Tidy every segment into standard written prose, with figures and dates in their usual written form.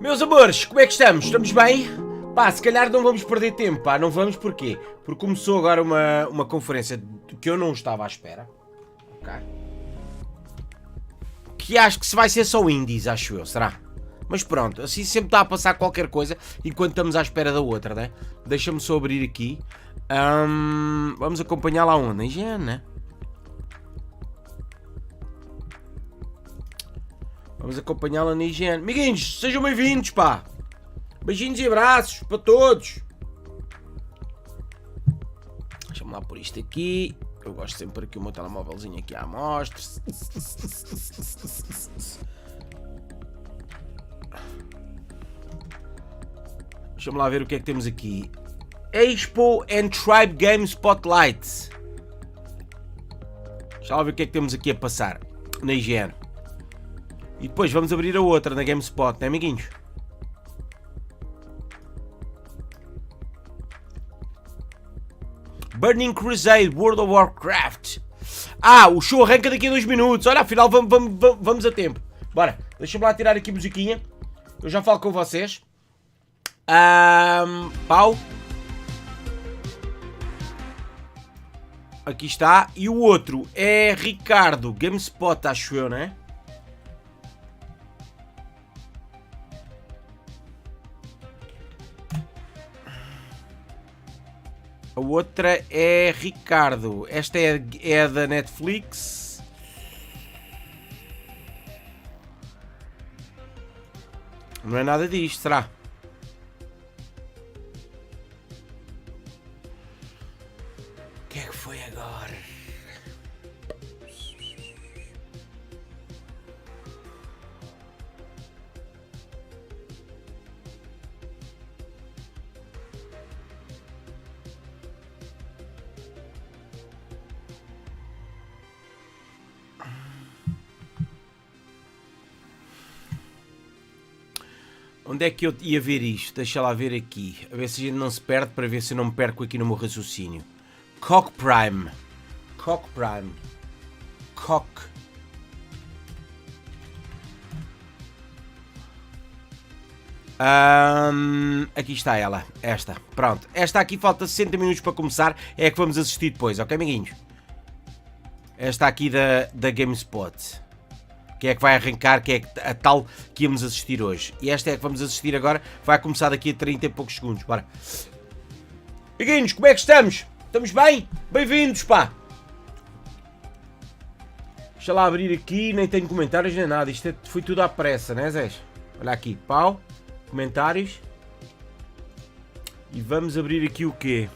Meus amores, como é que estamos? Estamos bem? Pá, se calhar não vamos perder tempo, pá, não vamos porquê? Porque começou agora uma conferência que eu não estava à espera. Ok? Que acho que se vai ser só indies, acho eu, será? Mas pronto, assim sempre está a passar qualquer coisa enquanto estamos à espera da outra, né? Deixa-me só abrir aqui. Vamos acompanhar lá onde? Na higiene, né? Vamos acompanhá-la na higiene. Amiguinhos, sejam bem-vindos, pá! Beijinhos e abraços para todos! Deixa-me lá pôr isto aqui. Eu gosto sempre aqui o meu telemóvelzinho aqui à mostra. Deixa-me lá ver o que é que temos aqui. Expo and Tribe Game Spotlight. Deixa lá ver o que é que temos aqui a passar na higiene. E depois vamos abrir a outra na GameSpot, né, amiguinhos? Burning Crusade, World of Warcraft. O show arranca daqui a 2 minutos. Olha, afinal vamos a tempo. Bora, deixa-me lá tirar aqui a musiquinha. Eu já falo com vocês. Pau. Aqui está. E o outro é Ricardo, GameSpot, acho eu, né? A outra é Ricardo. Esta é da Netflix. Não é nada disto, será? O que é que foi agora? Onde é que eu ia ver isto? Deixa lá ver aqui. A ver se a gente não se perde, para ver se eu não me perco aqui no meu raciocínio. Koch Prime. Koch Prime. Koch. Aqui está ela. Esta. Pronto. Esta aqui falta 60 minutos para começar. É a que vamos assistir depois, ok, amiguinhos? Esta aqui da GameSpot. Que é que vai arrancar, que é a tal que íamos assistir hoje. E esta é que vamos assistir agora, vai começar daqui a 30 e poucos segundos, bora. Amiguinhos, como é que estamos? Estamos bem? Bem-vindos, pá! Deixa lá abrir aqui, nem tenho comentários nem nada, isto foi tudo à pressa, né, Zés? Olha aqui, pau, comentários. E vamos abrir aqui o quê?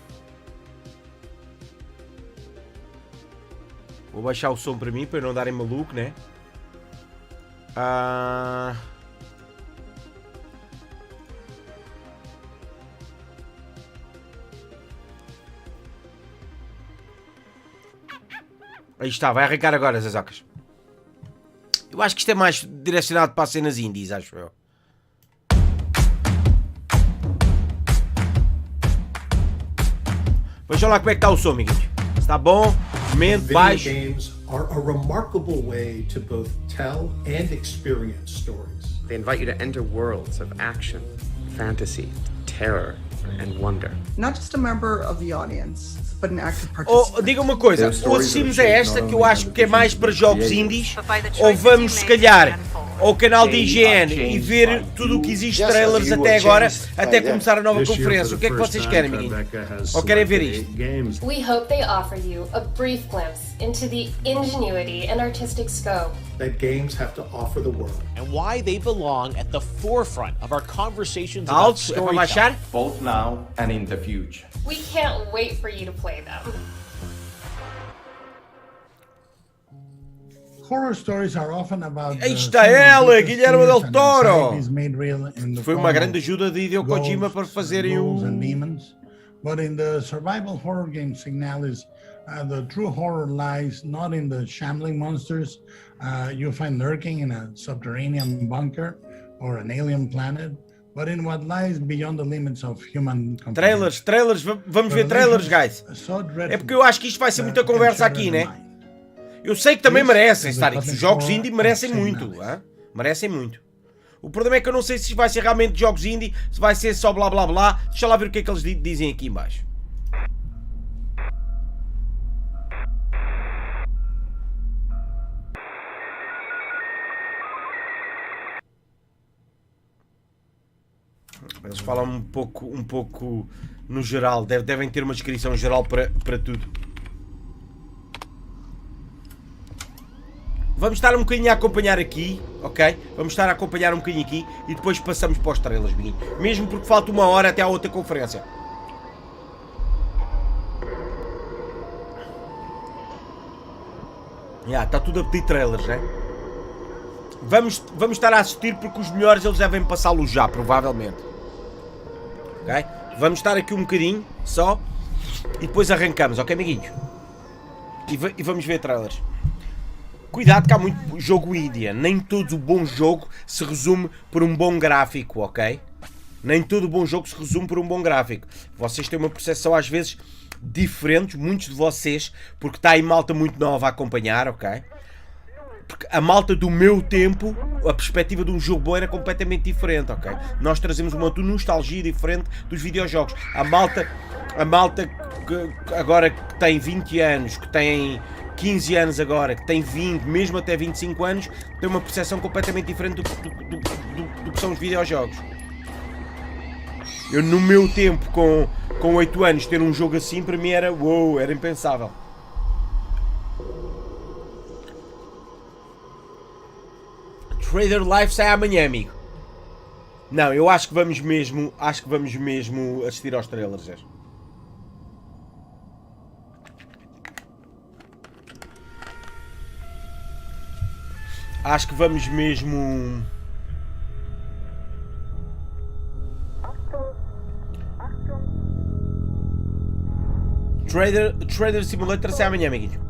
Vou baixar o som para mim, para não darem maluco, né? Aí está, vai arrancar agora as ocas. Eu acho que isto é mais direcionado para as cenas indies, acho eu. Vejam lá como é que está o som, amiguinhos. Está bom? Mente, baixo. Are a remarkable way to both tell and experience stories. They invite you to enter worlds of action, fantasy, terror, and wonder. Not just a member of the audience, but an active participant. Diga uma coisa, ou assistimos a esta, que eu acho que é mais para jogos indies, ou vamos, se calhar, ao canal de IGN e ver tudo o que existe de trailers até agora, até começar a nova conferência. O que é que vocês querem, amiguinhos? Ou querem ver isto? We hope they offer you a brief glimpse into the ingenuity and artistic scope that games have to offer the world. And why they belong at the forefront of our conversations about Alto, é para baixar? Both now and in the future. We can't wait for you to play them. Horror stories are often about Aí está ela, Guilherme Del Toro! Foi uma grande ajuda de Hideo Kojima para fazerem o... But in the survival horror game Signalis, the true horror lies not in the shambling monsters you find lurking in a subterranean bunker or an alien planet, but in what lies beyond the limits of human comprehension. Trailers, vamos ver trailers, guys. É porque eu acho que isto vai ser muita conversa aqui, né? Eu sei que também merecem estar aqui. Os jogos indie merecem muito, hein? Merecem muito. O problema é que eu não sei se vai ser realmente jogos indie, se vai ser só blá blá blá. Deixa lá ver o que é que eles dizem aqui em baixo. Eles falam um pouco no geral, devem ter uma descrição geral para tudo. Vamos estar um bocadinho a acompanhar aqui, ok? Vamos estar a acompanhar um bocadinho aqui e depois passamos para os trailers, amiguinho. Mesmo porque falta 1 hora até à outra conferência. Está tudo a pedir trailers, né? Vamos estar a assistir porque os melhores eles devem passá-los já, provavelmente. Ok? Vamos estar aqui um bocadinho, só. E depois arrancamos, ok, amiguinhos? E vamos ver trailers. Cuidado que há muito jogo indie. Nem todo bom jogo se resume por um bom gráfico, ok? Nem todo bom jogo se resume por um bom gráfico. Vocês têm uma percepção às vezes diferente, muitos de vocês, porque está aí malta muito nova a acompanhar, ok? Porque a malta do meu tempo, a perspectiva de um jogo bom era completamente diferente, ok? Nós trazemos uma nostalgia diferente dos videojogos. A malta que agora que tem 20 anos, que tem 15 anos agora, que tem 20, mesmo até 25 anos, tem uma percepção completamente diferente do que são os videojogos. Eu no meu tempo, com 8 anos, ter um jogo assim, para mim era, uou, era impensável. Trader Live sai amanhã, amigo. Não, eu acho que vamos mesmo assistir aos trailers. Acho que vamos mesmo... Trader Simulator sai amanhã, amiguinho.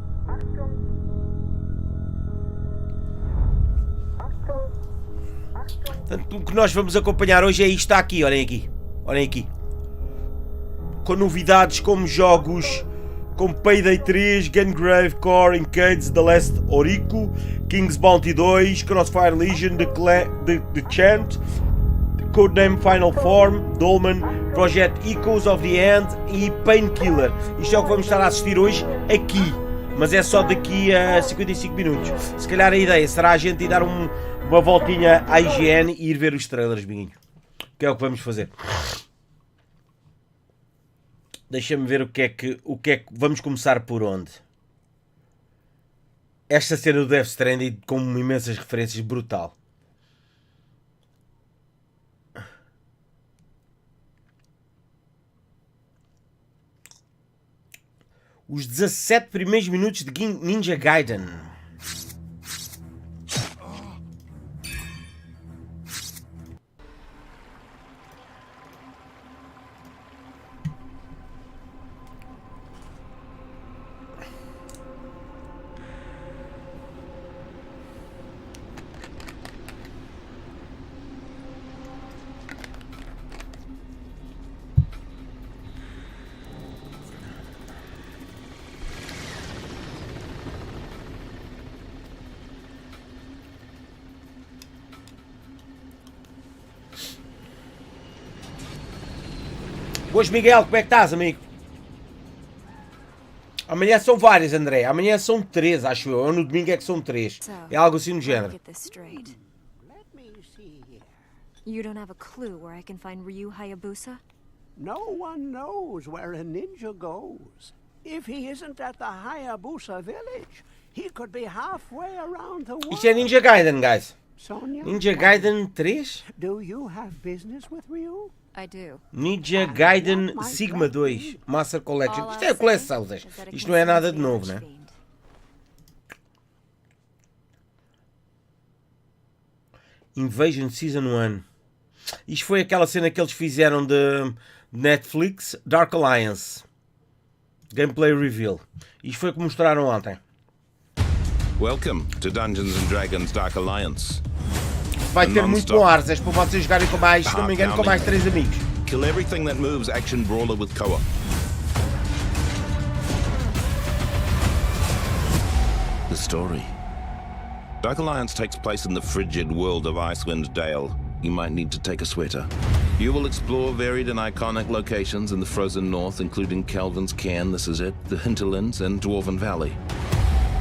Portanto, o que nós vamos acompanhar hoje é isto aqui, olhem aqui. Olhem aqui. Com novidades como jogos como Payday 3, Gungrave Core, Encades, The Last Orico, King's Bounty 2, Crossfire Legion, The Chant, Codename Final Form, Dolman, Project Echoes of the End e Painkiller. Isto é o que vamos estar a assistir hoje aqui, mas é só daqui a 55 minutos. Se calhar a ideia será a gente ir dar uma voltinha à IGN e ir ver os trailers, biguinho. Que é o que vamos fazer. Deixa-me ver o que é que vamos começar por onde. Esta cena do Death Stranding com imensas referências, brutal. Os 17 primeiros minutos de Ninja Gaiden. Boas, Miguel, como é que estás, amigo? Amanhã são várias, André. Amanhã são 3, acho eu. Ou no domingo é que são 3. É algo assim no género. You don't have a clue where I can find Ryu Hayabusa? No one knows where a ninja goes. If he isn't at the Hayabusa village, he could be halfway around the world. Isto é Ninja Gaiden, guys. Sonia, Ninja Gaiden 3? do you have business with Ryu? I do. Ninja Gaiden Sigma 2 Master Collection. Isto é a coleção, Zé. Isto não é nada de novo, né? Invasion Season 1. Isto foi aquela cena que eles fizeram de Netflix, Dark Alliance. Gameplay Reveal. Isto foi o que mostraram ontem. Welcome to Dungeons and Dragons Dark Alliance. Vai ter muito bom ar, Zé, para vocês jogarem com mais, se não me engano, com mais 3 amigos. Kill everything that moves action brawler with Koch. The story. Dark Alliance takes place in the frigid world of Icewind Dale, you might need to take a sweater. You will explore varied and iconic locations in the frozen north, including Kelvin's Cairn, this is it, the Hinterlands, and Dwarven Valley.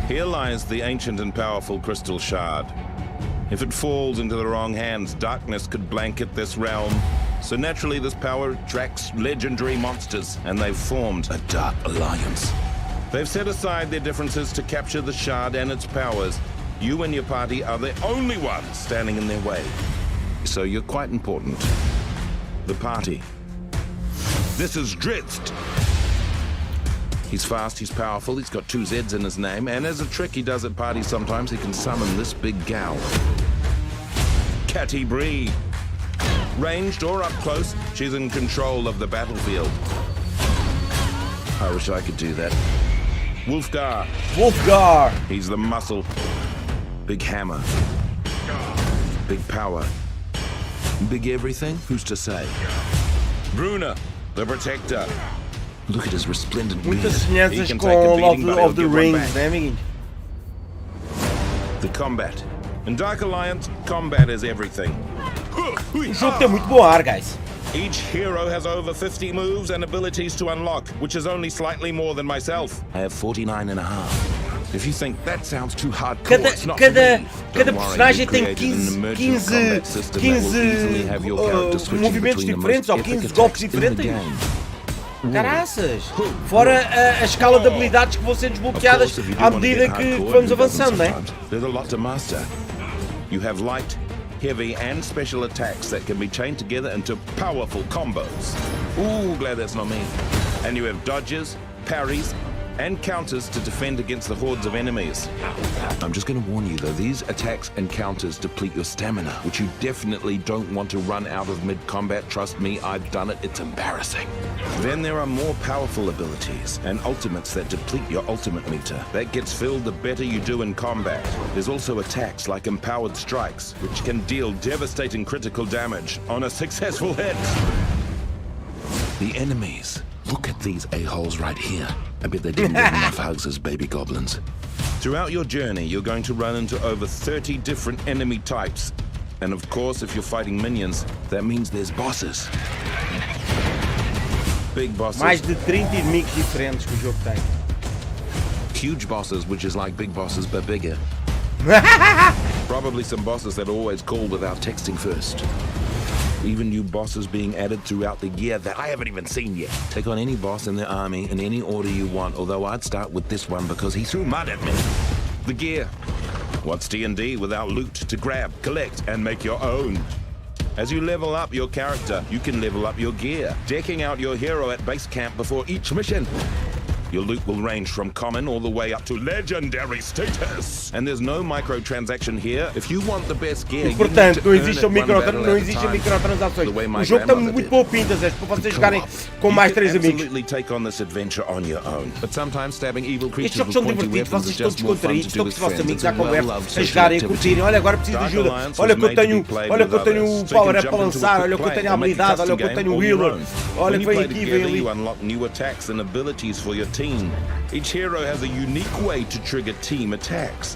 Here lies the ancient and powerful Crystal Shard. If it falls into the wrong hands, darkness could blanket this realm. So naturally, this power attracts legendary monsters, and they've formed a dark alliance. They've set aside their differences to capture the shard and its powers. You and your party are the only ones standing in their way. So you're quite important. The party. This is Drizzt. He's fast, he's powerful, he's got 2 Zs in his name, and as a trick he does at parties sometimes, he can summon this big gal. Catty Bree. Ranged or up close, she's in control of the battlefield. I wish I could do that. Wolfgar. Wolfgar! He's the muscle. Big hammer. Big power. Big everything? Who's to say? Bruna, the protector. Look at his resplendent beard. Muitas He semelhanças can com take a beating, but he'll of the give one Rings, back. né, amiguinho? The combat. In Dark Alliance, combat is everything. O jogo tem muito bom ar, guys. Each hero has over 50 moves and abilities to unlock, which is only slightly more than myself. I have 49 and a half. If you think that sounds too hardcore, it's not for me. Cada Don't worry, personagem we've tem created an 15 emergent combat system that will easily have your character switching movimentos between the diferentes most ou epic 15 golpes attacks in the diferentes. game. Caraças! Fora a escala de habilidades que vão ser desbloqueadas à medida que vamos avançando, né? There's a lot to master. You have light, heavy, and special attacks that can be chained together into powerful combos. Ooh, glad that's not me. And you have dodges, parries, and counters to defend against the hordes of enemies. I'm just going to warn you though, these attacks and counters deplete your stamina, which you definitely don't want to run out of mid-combat. Trust me, I've done it, it's embarrassing. Then there are more powerful abilities and ultimates that deplete your ultimate meter. That gets filled the better you do in combat. There's also attacks like empowered strikes, which can deal devastating critical damage on a successful hit. The enemies. Look at these a-holes right here. I bet they didn't get enough hugs as baby goblins. Throughout your journey, you're going to run into over 30 different enemy types. And of course, if you're fighting minions, that means there's bosses. Big bosses. Mais de 30 inimigos diferentes que o jogo tem. Huge bosses, which is like big bosses but bigger. Probably some bosses that are always called without texting first. Even new bosses being added throughout the year that I haven't even seen yet. Take on any boss in the army in any order you want, although I'd start with this one because he threw mud at me. The gear. What's D&D without loot to grab, collect, and make your own? As you level up your character, you can level up your gear, decking out your hero at base camp before each mission. Your loot will range from common all the way up to legendary status. And there's no microtransaction here. If you want the best gear, E, portanto, não existem microtransações. O jogo está muito boa pinta, Zé, para vocês jogarem com mais 3 amigos. Absolutely take on this adventure on your own. But sometimes stabbing evil creatures Estes jogos with são pointy divertidos, weapons is vocês estão just more fun to descontraídos, do estão com with os vossos friends. amigos It's a à conversa, well-loved a social jogarem, a activity. curtirem. Olha, agora preciso de ajuda. Olha que eu tenho, olha que eu tenho o power-up para lançar, olha que eu tenho a habilidade, olha que eu tenho o healer. Olha que vem aqui, vem ali. You unlock new attacks and abilities for your team. Each hero has a unique way to trigger team attacks.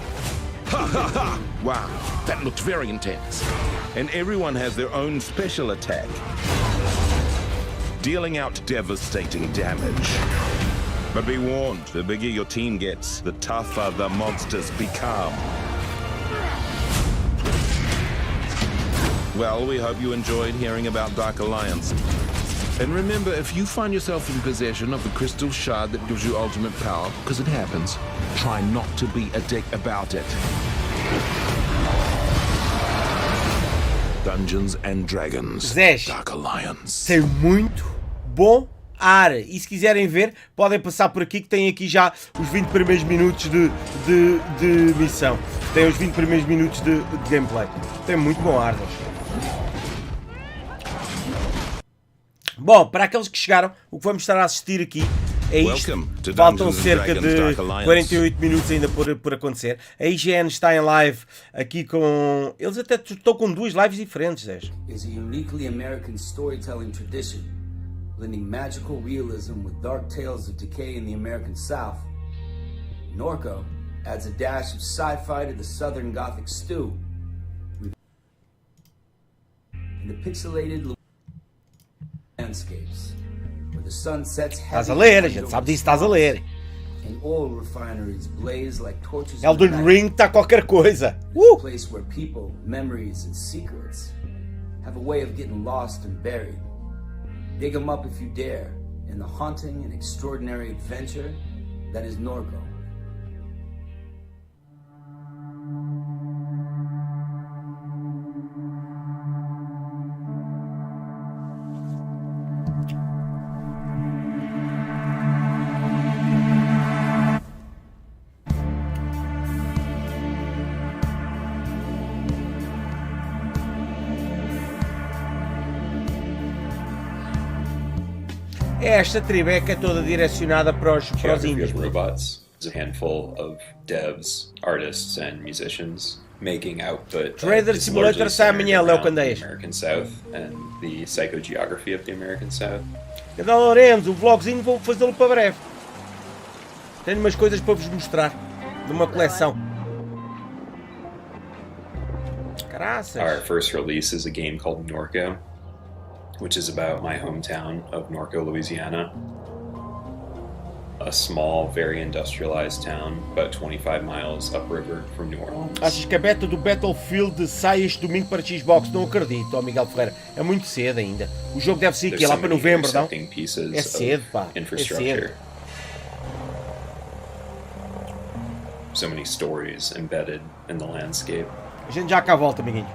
Ha ha ha! Wow, that looked very intense. And everyone has their own special attack, dealing out devastating damage. But be warned, the bigger your team gets, the tougher the monsters become. Well, we hope you enjoyed hearing about Dark Alliance. And remember, if you find yourself in possession of the crystal shard that gives you ultimate power, because it happens, try not to be a dick about it. Dungeons and Dragons, Zés, Dark Alliance. tem muito bom ar. E se quiserem ver, podem passar por aqui, que tem aqui já os 20 primeiros minutos de missão. Tem os 20 primeiros minutos de gameplay. Tem muito bom ar, Zés. Bom, para aqueles que chegaram, o que vamos estar a assistir aqui é isto. Faltam cerca de 48 minutos ainda por acontecer. A IGN está em live aqui com... Eles até estão com 2 lives diferentes, Zé. Is a uniquely American storytelling tradition, blending magical realism with dark tales of decay in the American South. Norco adds a dash of sci-fi to the Southern Gothic stew. pixelated landscapes where the sun sets Estás a ler, a gente sabe disso, estás a ler. and oil refineries blaze like torches. Elden Ring tá qualquer coisa. A place where people, memories, and secrets have a way of getting lost and buried. Dig them up if you dare in the haunting and extraordinary adventure that is Norco. Esta tribeca é toda direcionada para os índios. Robots. There's a handful of devs, artists, and musicians making output. Trader Simulator sai amanhã, Léo Candeias. American South and the psychogeography of the American South. Cadê o Lorenzo? O vlogzinho vou fazê-lo para breve. Tenho umas coisas para vos mostrar. De uma coleção. Graças. Our first release is a game called Norco, which is about my hometown of Norco, Louisiana. A small, very industrialized town, about 25 miles upriver from New Orleans. Achas que a beta do Battlefield sai este domingo para Xbox? Não acredito, ó Miguel Ferreira. É muito cedo ainda. O jogo deve sair aqui lá para novembro, não? É cedo, pá. É cedo. So many stories embedded in the landscape. A gente já cá volta, amiguinho.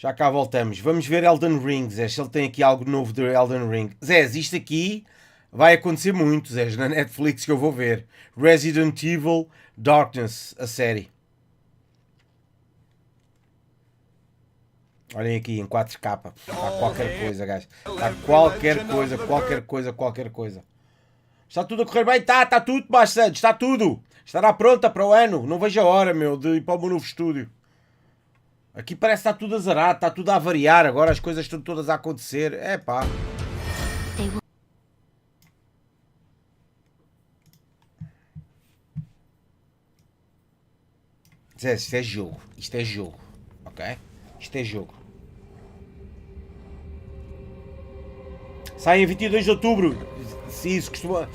Já cá voltamos. Vamos ver Elden Ring, Zé. Se ele tem aqui algo novo do Elden Ring. Zé, isto aqui vai acontecer muito, Zé, na Netflix que eu vou ver. Resident Evil Darkness, a série. Olhem aqui em 4K. Está qualquer coisa, gajo. Está qualquer coisa. Está tudo a correr bem? Está tudo, bastante. Está tudo. Estará pronta para o ano. Não vejo a hora, meu, de ir para o meu novo estúdio. Aqui parece que está tudo azarado, está tudo a variar agora, as coisas estão todas a acontecer. É pá. Isto é jogo. Isto é jogo. Ok? Isto é jogo. Sai em 22 de outubro. Se isso costuma...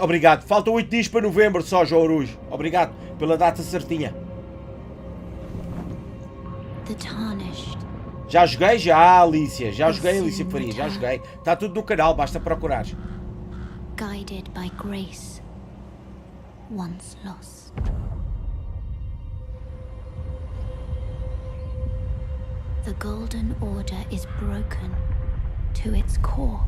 Obrigado. Faltam 8 dias para novembro só, João Arujo. Obrigado pela data certinha. Já joguei? Já, Alicia. Já joguei, Alicia Faria. Já joguei. Está tudo no canal, basta procurar. Guided by grace, once lost. The Golden Order is broken to its core.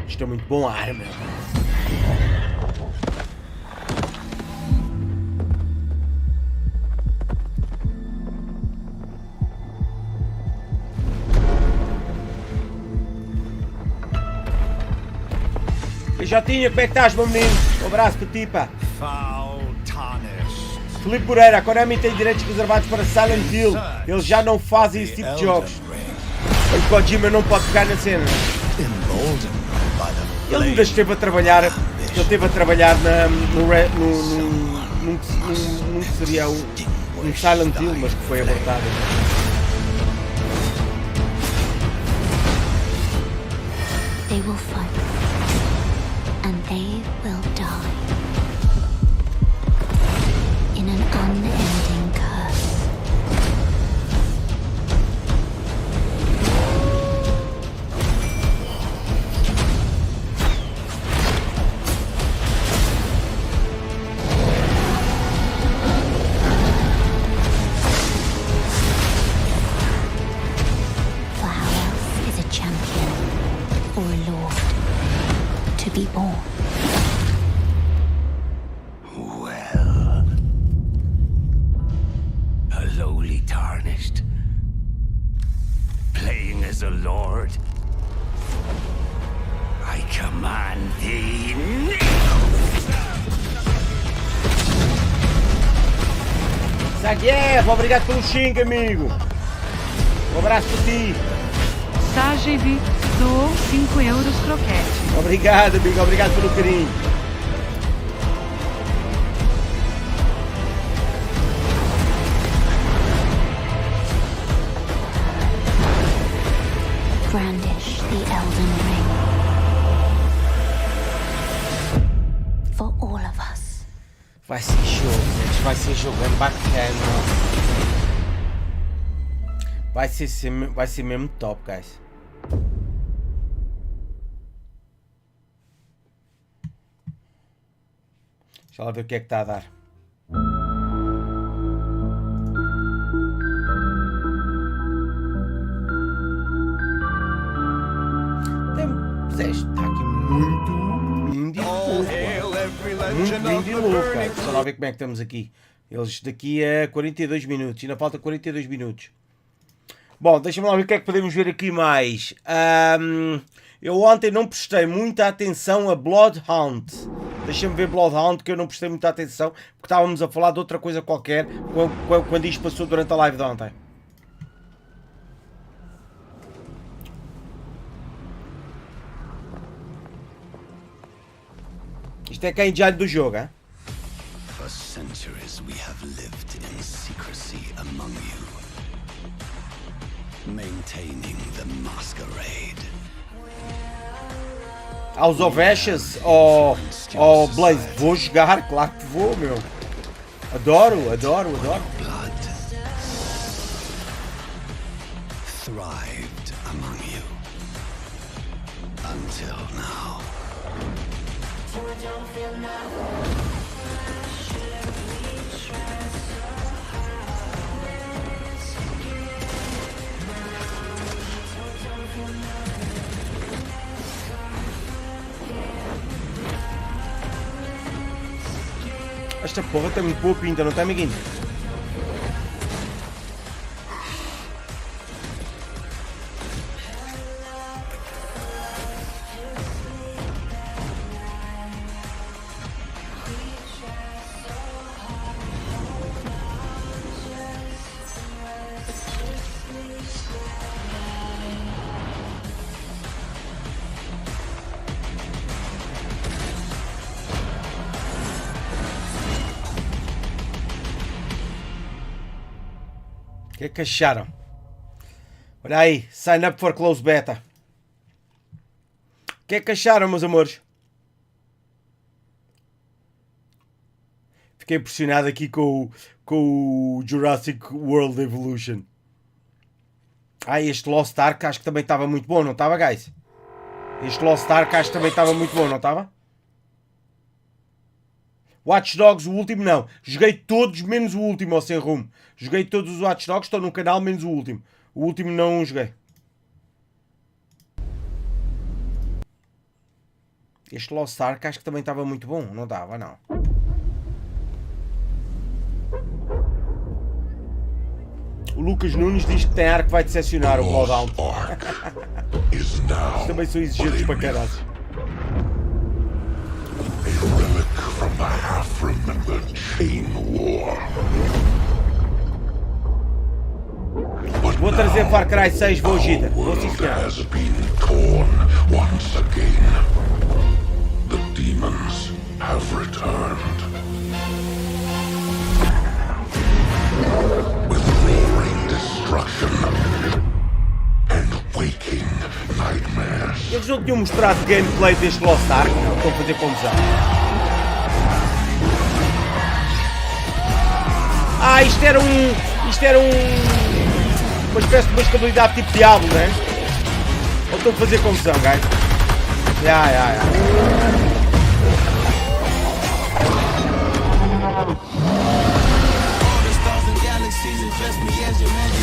Isto é muito bom ar, meu. Jotinha, como é que estás, meu menino? Um abraço para ti, pá. Filipe Moreira, a Konami tem direitos reservados para Silent Hill. Eles já não fazem esse tipo de jogos. O Kojima não pode pegar na cena. Ele ainda esteve a trabalhar. Ele esteve a trabalhar num que seria um Silent Hill, mas que foi abortado. They will fight. And they will die in an unending curse. For how else is a champion or a lord to be born? Well, a lowly tarnished, playing as a lord. I command thee now. Zagueiro, obrigado pelo xing, amigo. Um abraço para ti. Sajevi doou 5 euros croquete. Obrigado, amigo. Obrigado pelo carinho. brandish the Elden Ring. For all of us. Vai ser jogo, gente. Vai ser jogando bacana. Vai ser mesmo top, guys. Deixa lá ver o que é que está a dar. Está aqui muito lindo e louco. Muito lindo e louco, cara. Deixa lá ver como é que estamos aqui. Eles daqui a 42 minutos. Ainda falta 42 minutos. Bom, deixa-me lá ver o que é que podemos ver aqui mais. Eu ontem não prestei muita atenção a Bloodhound. Deixa-me ver Bloodhound, que eu não prestei muita atenção, porque estávamos a falar de outra coisa qualquer quando isto passou durante a live de ontem. Isto é quem engine do jogo, hein? For centuries we have lived in secrecy among you, maintaining the masquerade. Aos Ovechas, Blaze, vou jogar, claro que vou, meu. Adoro. Blood thrived among you until now. Esta porra tem muito boa pinta, não tem, amiguinho? O que é que acharam? Olha aí, sign up for close beta. O que é que acharam, meus amores? Fiquei impressionado aqui com o Jurassic World Evolution. Este Lost Ark acho que também estava muito bom, não estava, guys? Este Lost Ark acho que também estava muito bom, não estava? Watch Dogs, o último não. Joguei todos menos o último, ao sem rumo. Joguei todos os Watch Dogs, estão no canal menos o último. O último não joguei. Este Lost Ark acho que também estava muito bom. Não estava, não. O Lucas Nunes diz que tem ar que vai decepcionar o Bloodhound. Também são exigentes para caralho. From the half-remembered chain war. Vou trazer Far Cry 6, vou Gita. Vou sim, Has been torn once again. The demons have returned. With roaring destruction and waking nightmares. Eles não tinham mostrado gameplay deste Lost Ark, não? Estão a fazer confusão. Isto era uma espécie de uma estabilidade tipo Diablo, né? Ou estou a fazer confusão, guys?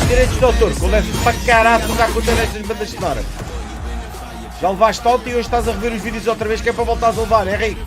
Direitos de autor, que eu levo para caralho para acontecer nestas bandas sonoras. Já levaste alto e hoje estás a rever os vídeos outra vez, que é para voltares a levar, é rico?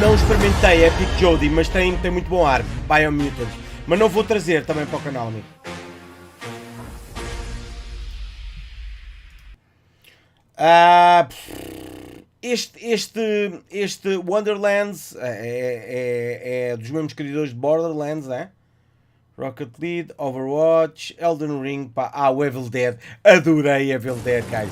Não experimentei Epic Jody, mas tem muito bom ar. Biomutant. Mas não vou trazer também para o canal, amigo. Este Wonderlands é dos mesmos criadores de Borderlands, né? Rocket League, Overwatch, Elden Ring, pá, o Evil Dead. Adorei Evil Dead, guys.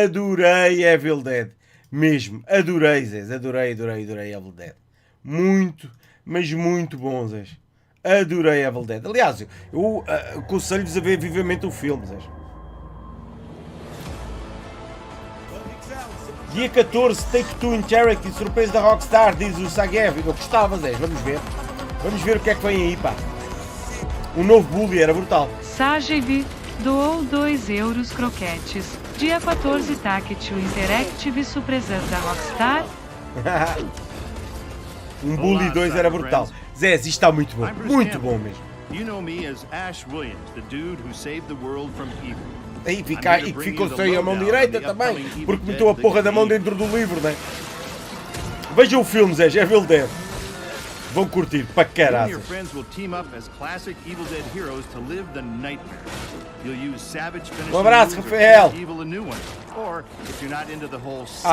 Adorei Evil Dead. Mesmo, adorei, Zés. Adorei Evil Dead. Muito, mas muito bom, Zés. Adorei Evil Dead. Aliás, eu aconselho-vos a ver vivamente o filme, Zés. Dia 14, Take-Two Interactive, surpresa da Rockstar, diz o Sagev. Eu gostava, Zés, vamos ver. Vamos ver o que é que vem aí, pá. O novo Bully era brutal. Sagev doou 2 euros croquetes. Dia 14, Take-Two Interactive, surpresa da Rockstar. Um Bully 2 era brutal. Zés, isto está muito bom. Muito bom mesmo. You know me as Ash Williams, the dude who saved the world from evil. E que ficou sem a mão direita também, porque meteu a porra da mão dentro do livro, né? Vejam o filme, Zé, Evil Dead. Vão curtir, para caralho. Um abraço, Rafael.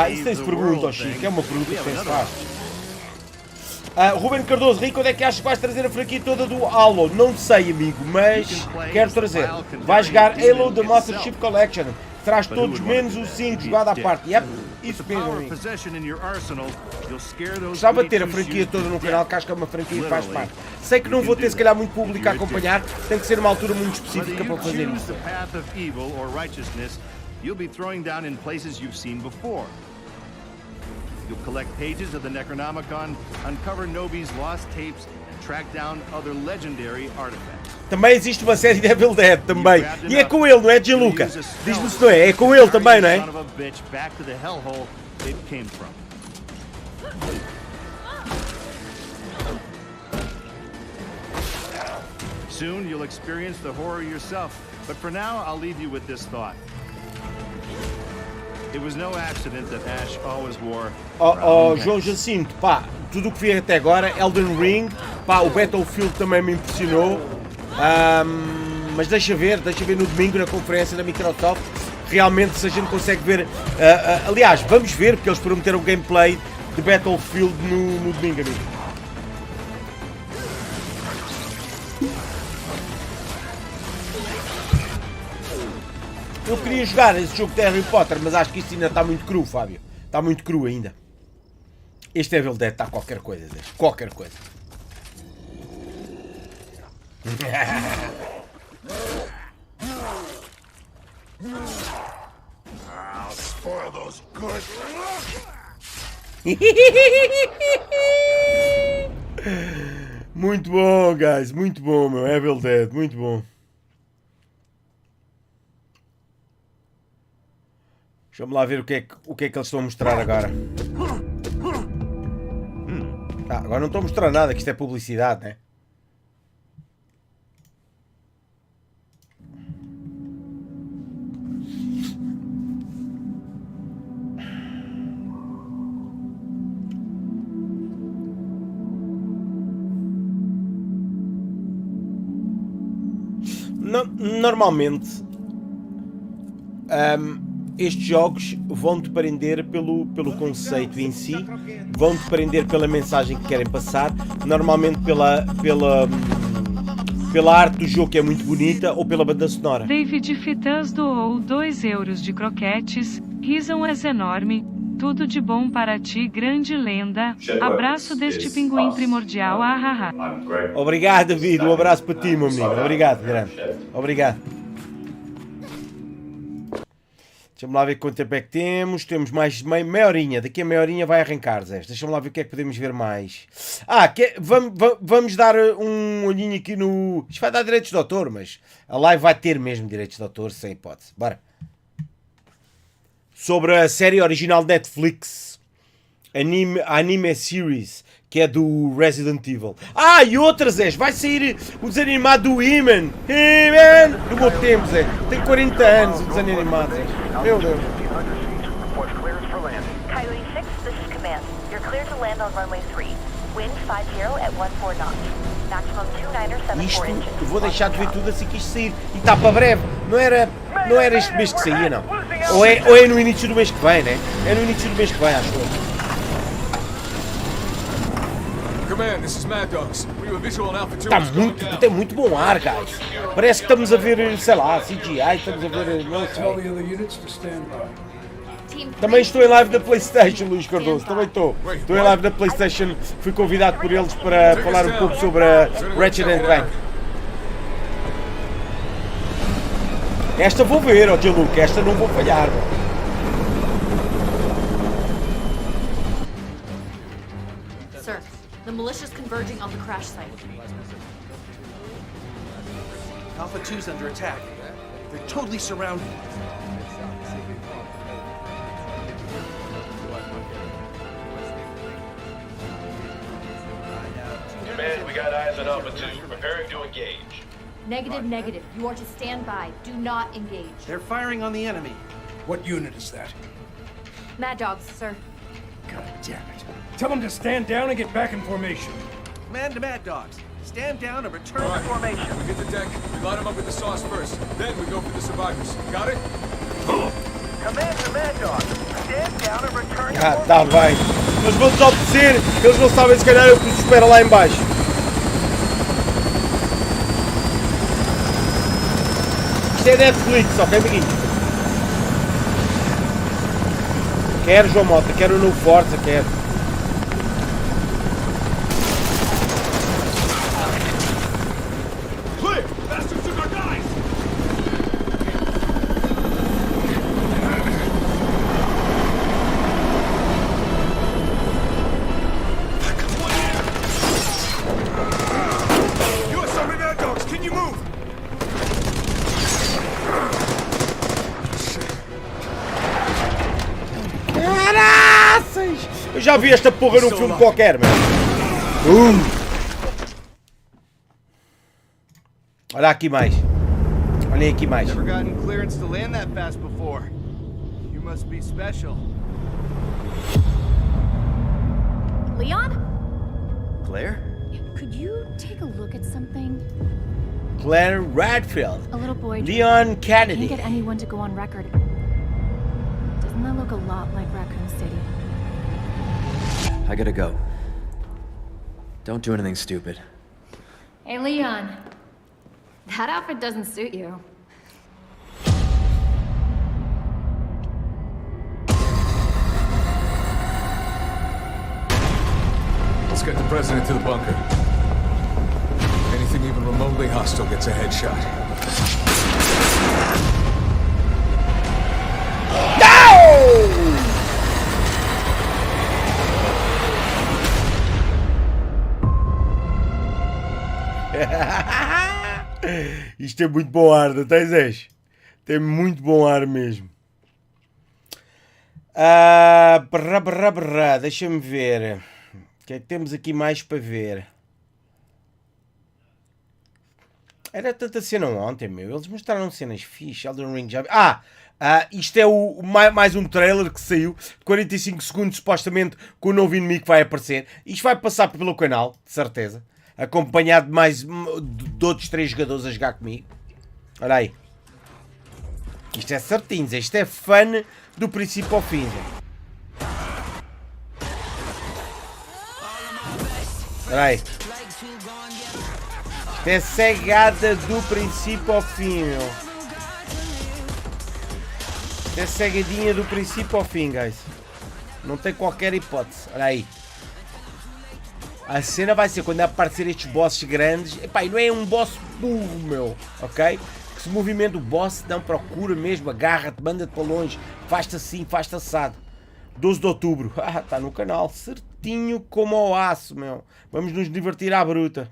Isso tem-se pergunta, Chico, é uma pergunta que tem-se faz. Ruben Cardoso, Rico, onde é que achas que vais trazer a franquia toda do Halo? Não sei, amigo, mas quero trazer. Vai jogar Halo The Master Chief Collection. Traz todos menos o 5 jogado à parte. Yep, isso mesmo, amigo. Gostava de ter a franquia toda no canal, que acho que é uma franquia que faz parte. Sei que não vou ter, se calhar, muito público a acompanhar. Tem que ser uma altura muito específica para fazer isso. You'll collect pages of the Necronomicon, uncover Nobi's lost tapes, and track down other legendary artifacts. Também existe uma série de Evil Dead também. E é com ele, não é, Gianluca? Diz-me se não é. É com ele também, não é? Soon you'll experience the horror yourself, but for now I'll leave you with this thought. It was no accident that Ash always wore. João Jacinto, pá, tudo o que vi até agora, Elden Ring, pá, o Battlefield também me impressionou. Mas deixa ver no domingo na conferência da Microsoft, realmente se a gente consegue ver. Aliás, vamos ver, porque eles prometeram gameplay de Battlefield no domingo, amigo. Eu queria jogar esse jogo de Harry Potter, mas acho que isto ainda está muito cru, Fábio. Está muito cru ainda. Este Evil Dead está qualquer coisa, Zé. Qualquer coisa. I'll spoil those good. Muito bom, guys. Muito bom, meu. Evil Dead. Muito bom. Deixa-me lá ver o que é que eles estão a mostrar agora. Agora não estou a mostrar nada, que isto é publicidade, né? Normalmente estes jogos vão-te prender pelo conceito em si, vão-te prender pela mensagem que querem passar, normalmente pela arte do jogo, que é muito bonita, ou pela banda sonora. David Fitas doou 2 euros de croquetes. Risam és enorme. Tudo de bom para ti, grande lenda. Abraço deste pinguim primordial. Ahaha. Obrigado, David. Um abraço para ti, meu menino. Obrigado, grande. Obrigado. Deixa-me lá ver quanto tempo é que temos. Temos mais meia horinha. Daqui a meia horinha vai arrancar, Zé. Deixa-me lá ver o que é que podemos ver mais. Vamos dar um olhinho aqui no... Isto vai dar direitos de autor, mas a live vai ter mesmo direitos de autor, sem hipótese. Bora. Sobre a série original Netflix. Anime Series. Que é do Resident Evil. E outra, Zé. Vai sair o desenho animado do He-Man. He-Man! Do meu tempo, Zé. Tem 40 anos o desenho animado, Zé. Meu Deus. Kylie 6, this is command. You're clear to land on runway 3. Wind 50 at 14 knots. Maximum 2974 inches. Isto, vou deixar de ver tudo assim que isto sair. E está para breve. Não era este mês que saía, não. Ou é no início do mês que vem, né? É no início do mês que vem, acho eu. Tem muito bom ar, guys. Parece que estamos a ver, sei lá, CGI, estamos a ver... Também estou em live da PlayStation, Luís Cardoso, também estou. Estou em live da PlayStation, fui convidado por eles para falar um pouco sobre a Ratchet & Clank. Esta vou ver, ó Luke, esta não vou falhar. Sir, the militia's converging on the crash site. Alpha 2's under attack. They're totally surrounded. Command, we got eyes on Alpha 2. Preparing to engage. Negative. You are to stand by. Do not engage. They're firing on the enemy. What unit is that? Mad Dogs, sir. God damn it. Tell them to stand down and get back in formation. Command to Mad Dogs. Stand down and return to formation. We get the deck, we line them up with the sauce first. Then we go for the survivors. Got it? Command to Mad Dogs. Stand down and return to Ah, tá bem. Eles vão desobedecer, eles não sabem se calhar o que nos espera lá em baixo. Isto é Netflix, ok, amiguinho? Quero, João Mota, quero o novo Forza, quero. Eu já vi esta porra num filme qualquer, mano. Olha aqui mais. Olhem aqui mais. Never gotten clearance to land that fast before. You must be special. Leon? Claire? Could you take a look at something? Claire Radfield. A little boy. Leon Kennedy. Can't get anyone to go on record. Doesn't that look a lot like Raccoon City? I gotta go. Don't do anything stupid. Hey, Leon. That outfit doesn't suit you. Let's get the president to the bunker. Anything even remotely hostile gets a headshot. No! Isto é muito bom ar, não tens, Zés? Tem muito bom ar mesmo. Deixa-me ver. O que é que temos aqui mais para ver? Era tanta cena ontem, meu. Eles mostraram cenas fixe. Elden Ring já... isto é mais um trailer que saiu de 45 segundos, supostamente, com o novo inimigo que vai aparecer. Isto vai passar pelo canal, de certeza. Acompanhado de outros 3 jogadores a jogar comigo. Olha aí. Isto é certinho. Isto é fun do princípio ao fim. Olha aí. Isto é cegada do princípio ao fim, meu. Isto é cegadinha do princípio ao fim, guys. Não tem qualquer hipótese. Olha aí. A cena vai ser quando aparecer estes bosses grandes. Epá, e não é um boss burro, meu. Ok? Que se movimenta o boss, não procura mesmo. Agarra-te, manda-te para longe. Faz-te assim, faz-te assado. 12 de outubro. Está no canal. Certinho como ao aço, meu. Vamos nos divertir à bruta.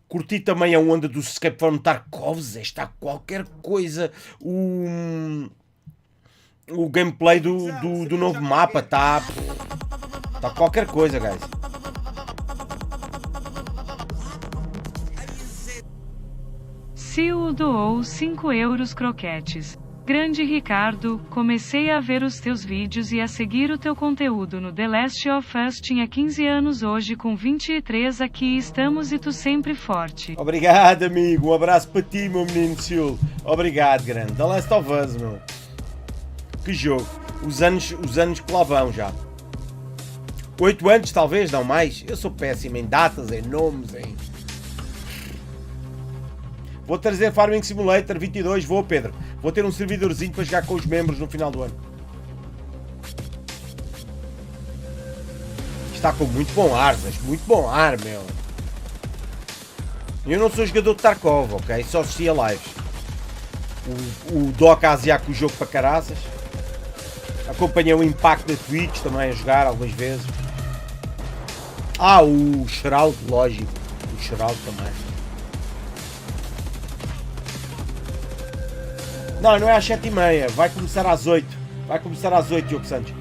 Curti também a onda do Escape from Tarkov. Está qualquer coisa. O gameplay do novo mapa está qualquer coisa, guys. Sil doou 5 euros croquetes. Grande Ricardo, comecei a ver os teus vídeos e a seguir o teu conteúdo no The Last of Us. Tinha 15 anos hoje, com 23 aqui estamos e tu sempre forte. Obrigado, amigo. Um abraço para ti, meu menino Sil. Obrigado, grande. The Last of Us, meu. Que jogo. Os anos que lá vão já. 8 anos talvez, não mais. Eu sou péssimo em datas, em nomes, em... Vou trazer Farming Simulator 22, vou, Pedro. Vou ter um servidorzinho para jogar com os membros no final do ano. Está com muito bom ar, Zé, muito bom ar, meu. Eu não sou jogador de Tarkov, ok? Só assistia lives. O Doc Asiá com o jogo para caraças. Acompanhei o Impacto da Twitch também a jogar algumas vezes. Ah, o Sherald, lógico. O Sherald também. Não, não é às 7h30. Vai começar às 8. Vai começar às 8, Diogo Santos.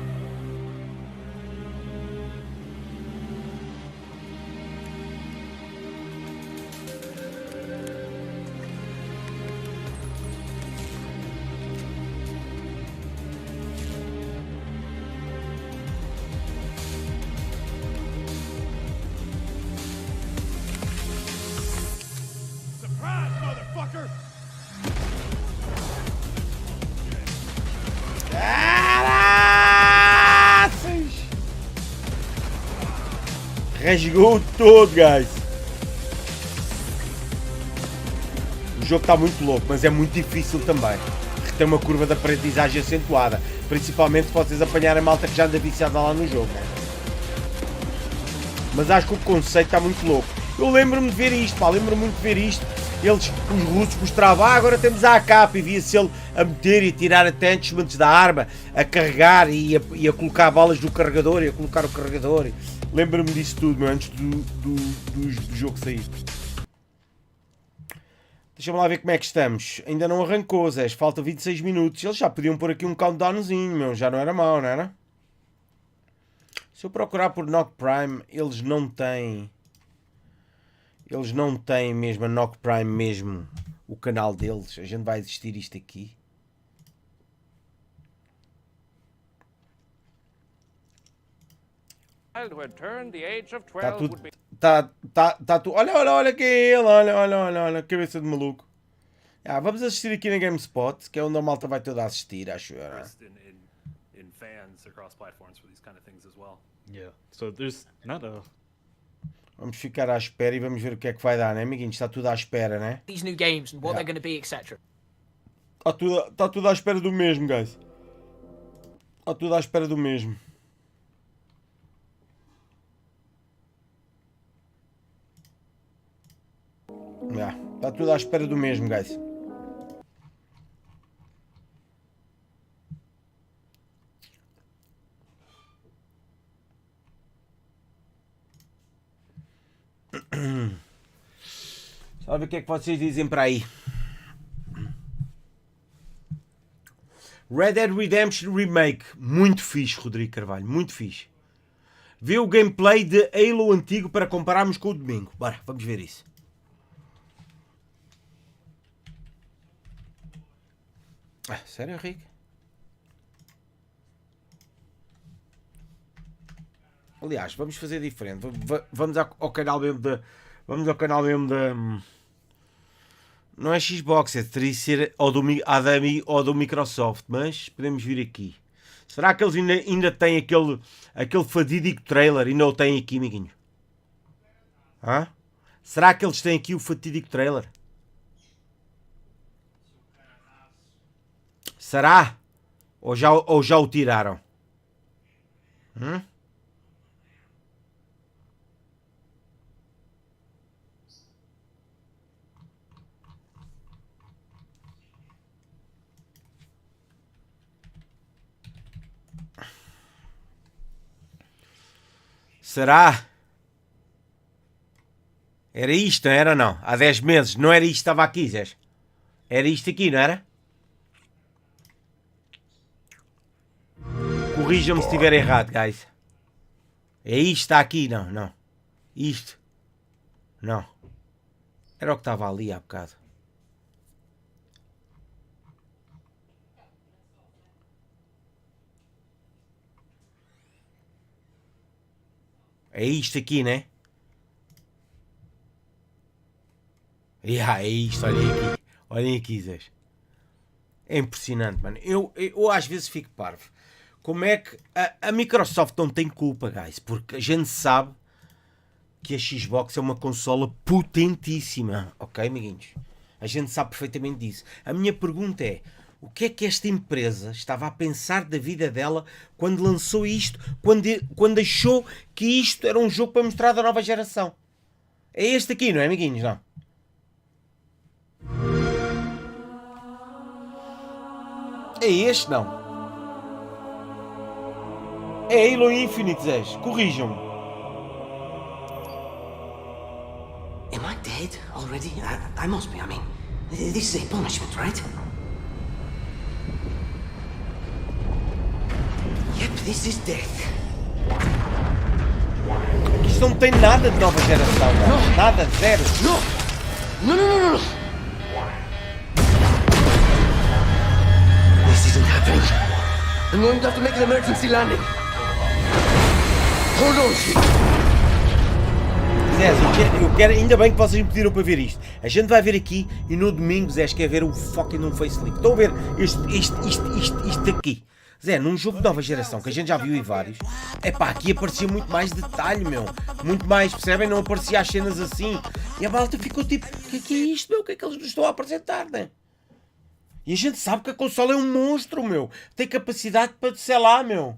Rasgou todo, guys. O jogo está muito louco, mas é muito difícil também. Tem uma curva de aprendizagem acentuada. Principalmente se vocês apanharem a malta que já anda viciada lá no jogo. Mas acho que o conceito está muito louco. Eu lembro-me de ver isto, pá. Lembro-me muito de ver isto. Eles, os russos mostravam, agora temos a AK. E via-se ele a meter e a tirar attachments da arma. A carregar e a colocar balas no carregador. E a colocar o carregador. Lembro-me disso tudo, meu, antes do jogo sair. Deixa-me lá ver como é que estamos. Ainda não arrancou, Zé. Falta 26 minutos. Eles já podiam pôr aqui um countdownzinho, meu. Já não era mau, não era? Se eu procurar por Knock Prime, eles não têm... Eles não têm mesmo a Knock Prime mesmo. O canal deles. A gente vai existir isto aqui. Tá tudo, tá tudo. Olha que é ele, olha, cabeça de maluco. Vamos assistir aqui na GameSpot, que é onde a malta vai toda assistir, acho eu. Vamos ficar à espera e vamos ver o que é que vai dar, né, amiguinhos? Está tudo à espera, né? These new games and what they're going to be, etc. Está tudo à espera do mesmo, guys. Está tudo à espera do mesmo. Está tudo à espera do mesmo, guys. Só ver o que é que vocês dizem para aí. Red Dead Redemption Remake. Muito fixe, Rodrigo Carvalho. Muito fixe. Vê o gameplay de Halo antigo para compararmos com o domingo. Bora, vamos ver isso. Sério, Rick? Aliás, vamos fazer diferente. Vamos ao canal mesmo da... Vamos ao canal mesmo da... Não é Xbox, teria de ser ou do Microsoft, mas podemos vir aqui. Será que eles ainda têm aquele fatídico trailer? Ainda o têm aqui, amiguinho? Hã? Será que eles têm aqui o fatídico trailer? Será? Ou já o tiraram? Será? Era isto, não era não? Há 10 meses. Não era isto que estava aqui, Zé? Era isto aqui, não era? Corrijam-me se estiver errado, guys. É isto que está aqui? Não, não. Isto. Não. Era o que estava ali há bocado. É isto aqui, né? É isto, olhem aqui. Olhem aqui, Zé. É impressionante, mano. Eu às vezes fico parvo. Como é que a Microsoft não tem culpa, guys? Porque a gente sabe que a Xbox é uma consola potentíssima. Ok, amiguinhos? A gente sabe perfeitamente disso. A minha pergunta é, o que é que esta empresa estava a pensar da vida dela quando lançou isto? Quando achou que isto era um jogo para mostrar da nova geração? É este aqui, não é, amiguinhos? Não. É este, não. É Halo Infinite, Zés. Corrijam-me. Am I dead already? I must be. I mean, this is a punishment, right? Yep, this is death. Isto não tem nada de nova geração, não. Nada, zero. No. This isn't happening. I'm going to have to make an emergency landing. Hold on, Chief. Zé, eu quero, ainda bem que vocês me pediram para ver isto. A gente vai ver aqui e no domingo, Zé, quer ver um fucking um facelift. Estão a ver isto aqui. Zé, num jogo de nova geração, que a gente já viu em vários, é pá, aqui aparecia muito mais detalhe, meu. Muito mais, percebem? Não aparecia as cenas assim. E a malta ficou tipo, o que é isto, meu? O que é que eles nos estão a apresentar, né? E a gente sabe que a consola é um monstro, meu. Tem capacidade para, sei lá, meu.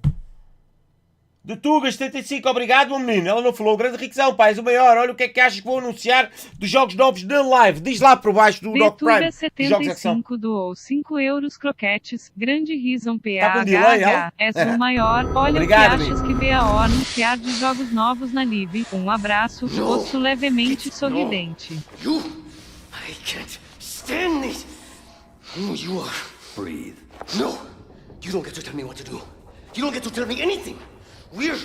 De Tugas 75, obrigado, meu menino. Ela não falou, grande Riquezão, pá, és o maior. Olha o que é que achas que vou anunciar dos jogos novos na live. Diz lá por baixo do Doc Prime. 75 doou 5 euros croquetes. Grande Rison Tá com delay, PAHH. És o maior. Olha Obrigado, o que achas que VAO anunciar de jogos novos na live. Um abraço, rosto levemente sorridente. I can't stand this. Who you are? Breathe. No! You don't get to tell me what to do. You don't get to tell me anything. We're...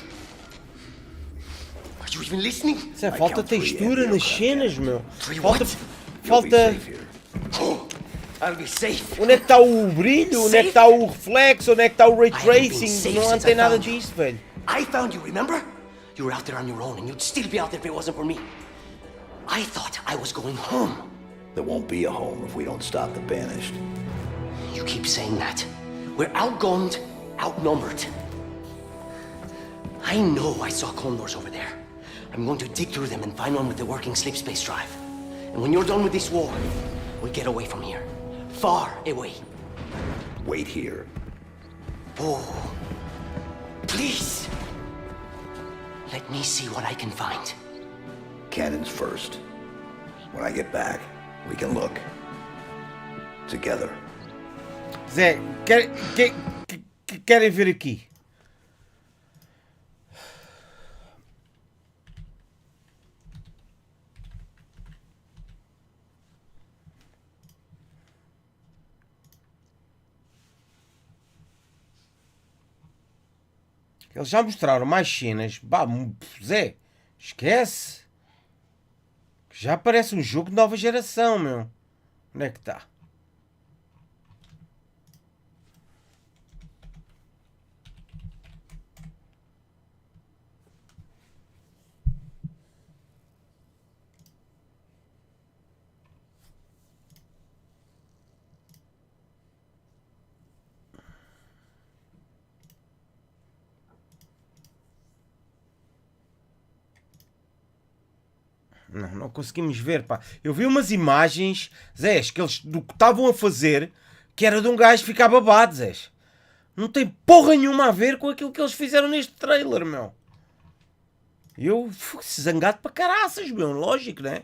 Are you even listening? Isso é falta textura nas cenas, meu. Falta... I'll be safe. Onde é que está o brilho? Onde é que está o reflexo? Onde é que está o ray tracing? Não tem nada disso, velho. I found you, remember? You were out there on your own and you'd still be out there if it wasn't for me. I thought I was going home. There won't be a home if we don't stop the banished. You keep saying that. We're outgunned, outnumbered. I know I saw condors over there. I'm going to dig through them and find one with the working sleep space drive. And when you're done with this war, we'll get away from here. Far away. Wait here. Oh, please. Let me see what I can find. Cannons first. When I get back, we can look. Together. Zé, querem ver aqui? Eles já mostraram mais cenas. Bah, Zé, esquece. Já parece um jogo de nova geração, meu. Onde é que está? Não conseguimos ver, pá. Eu vi umas imagens, Zé, que eles do que estavam a fazer, que era de um gajo ficar babado, Zé. Não tem porra nenhuma a ver com aquilo que eles fizeram neste trailer, meu. Eu fui zangado para caraças, meu. Lógico, né?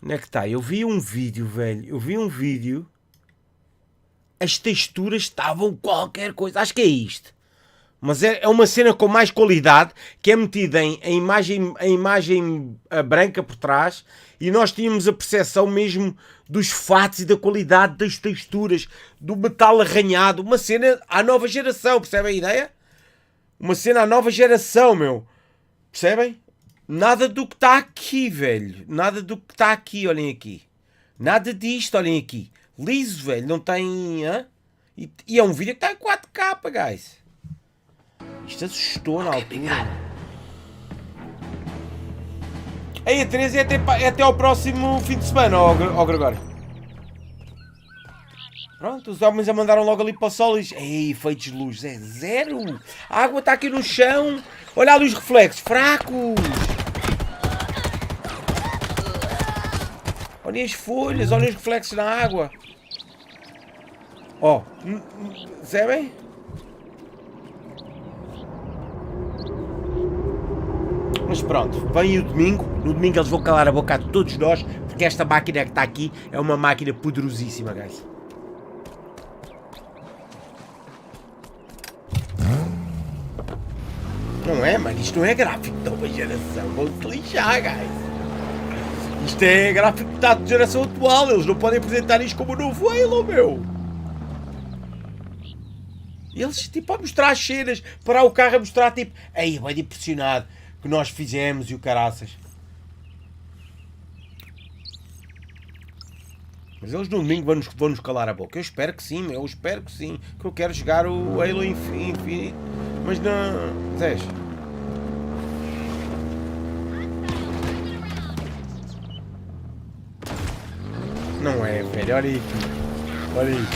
Onde é que está? Eu vi um vídeo, velho. Eu vi um vídeo. As texturas estavam qualquer coisa. Acho que é isto. Mas é uma cena com mais qualidade, que é metida em imagem branca por trás, e nós tínhamos a percepção mesmo dos fatos e da qualidade das texturas, do metal arranhado, uma cena à nova geração, percebem a ideia? Uma cena à nova geração, meu. Percebem? Nada do que está aqui, velho. Nada do que está aqui, olhem aqui. Nada disto, olhem aqui. Liso, velho, não tem... Hã? E é um vídeo que está em 4K, guys. Isto assustou na altura. A E3 é até ao próximo fim de semana, ó Gregório. Pronto, os homens a mandaram logo ali para o sol e diz, ei, efeitos de luz, é zero. A água está aqui no chão. Olha ali os reflexos, fracos. Olhem as folhas, olhem os reflexos na água. Ó, percebem? Mas pronto, vem o domingo. No domingo eles vão calar a boca a todos nós, porque esta máquina que está aqui é uma máquina poderosíssima, guys. Não é, mano? Isto não é gráfico de nova geração. Vão-se lixar, guys. Isto é gráfico de geração atual. Eles não podem apresentar isto como o novo Halo, meu. Eles, tipo, a mostrar as cenas, parar o carro a mostrar, tipo, ei, bem impressionado que nós fizemos e o caraças. Mas eles no domingo vão-nos calar a boca. Eu espero que sim, meu. Eu espero que sim. Que eu quero jogar o Halo Infinite. Mas não... Zés. Não é, velho. Olha aí. Olha aí.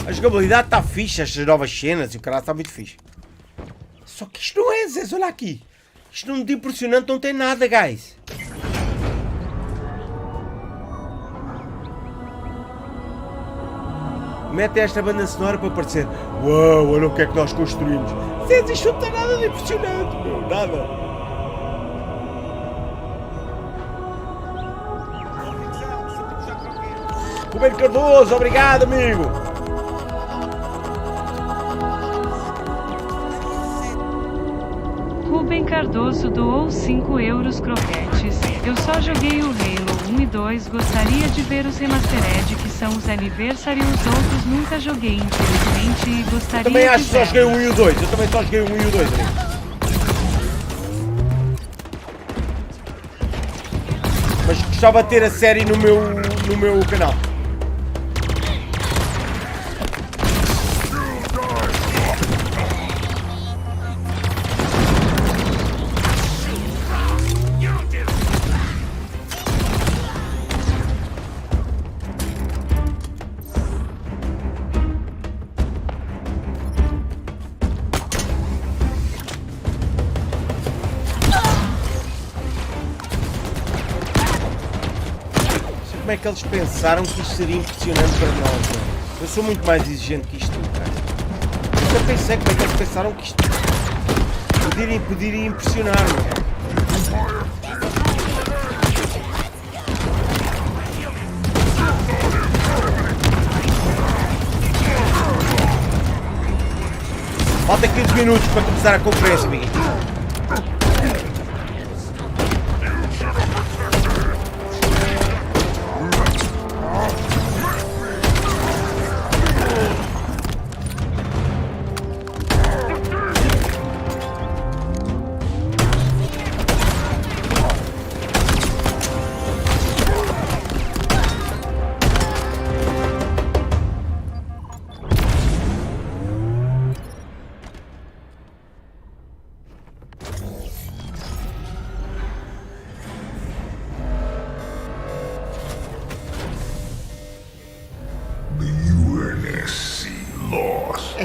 A jogabilidade está fixe, estas novas cenas e o caralho está muito fixe. Só que isto não é, Zé, olha aqui. Isto não de impressionante não tem nada, guys. Mete esta banda sonora para aparecer. Uau, olha o que é que nós construímos. Zé, isto não tem nada de impressionante, meu, nada. Rubén Cardoso, obrigado, amigo. Rubem Cardoso doou 5 euros croquetes. Eu só joguei o Halo 1 e 2, gostaria de ver os Remastered, que são os Anniversary, os outros nunca joguei, infelizmente, e gostaria de ver. Eu também acho que só joguei o 1 e o 2, eu também só joguei o 1 e o 2, amigo. Mas gostava de ter a série no meu canal. Como é que eles pensaram que isto seria impressionante para nós? Né? Eu sou muito mais exigente que isto, cara. Eu pensei como é que eles pensaram que isto poderia impressionar, né? Falta 15 minutos para começar a conferência, amiguinho.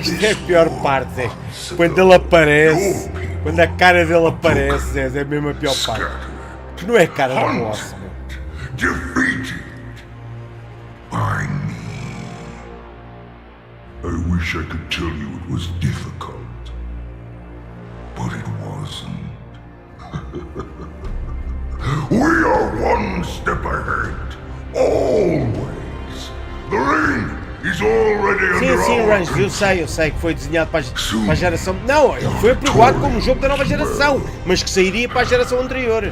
Esta é a pior parte, Zé. Quando ele aparece, quando a cara dele aparece, Zé, é mesmo a pior parte. Que não é a cara do boss, meu. Defeated by me. I wish I could tell you it was difficult, but it wasn't. We are one step ahead, always. The ring is already under Sim, our Range, eu sei que foi desenhado para a geração... Não, ele foi aprovado como um jogo da nova geração, mas que sairia para a geração anterior.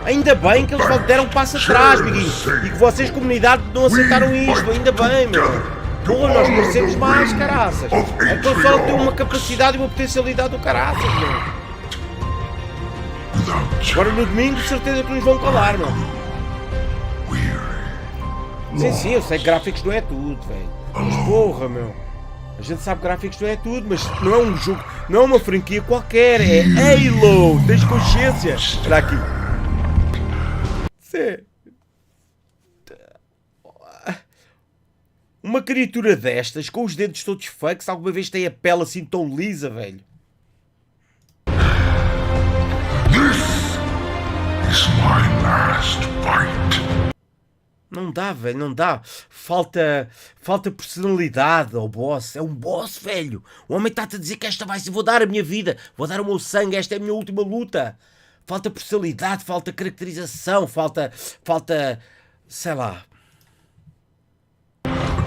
Ainda bem que eles deram um passo atrás, amiguinhos, e que vocês, comunidade, não aceitaram isto, ainda bem, meu. Pô, nós merecemos mais, caraças. A consola tem uma capacidade e uma potencialidade do caraças, meu. Agora no domingo, de certeza que nos vão calar, meu. Sim, eu sei que gráficos não é tudo, velho. Mas porra, meu. A gente sabe que gráficos não é tudo, mas não é um jogo, não é uma franquia qualquer, é Halo. Tens consciência? Olha aqui. Sim. Uma criatura destas, com os dedos todos fucks, alguma vez tem a pele assim tão lisa, velho? This is my last fight. Não dá, velho, não dá. Falta personalidade ao boss. É um boss, velho. O homem está-te a dizer que esta vai ser... Vou dar a minha vida, vou dar o meu sangue, esta é a minha última luta. Falta personalidade, falta caracterização, falta... sei lá...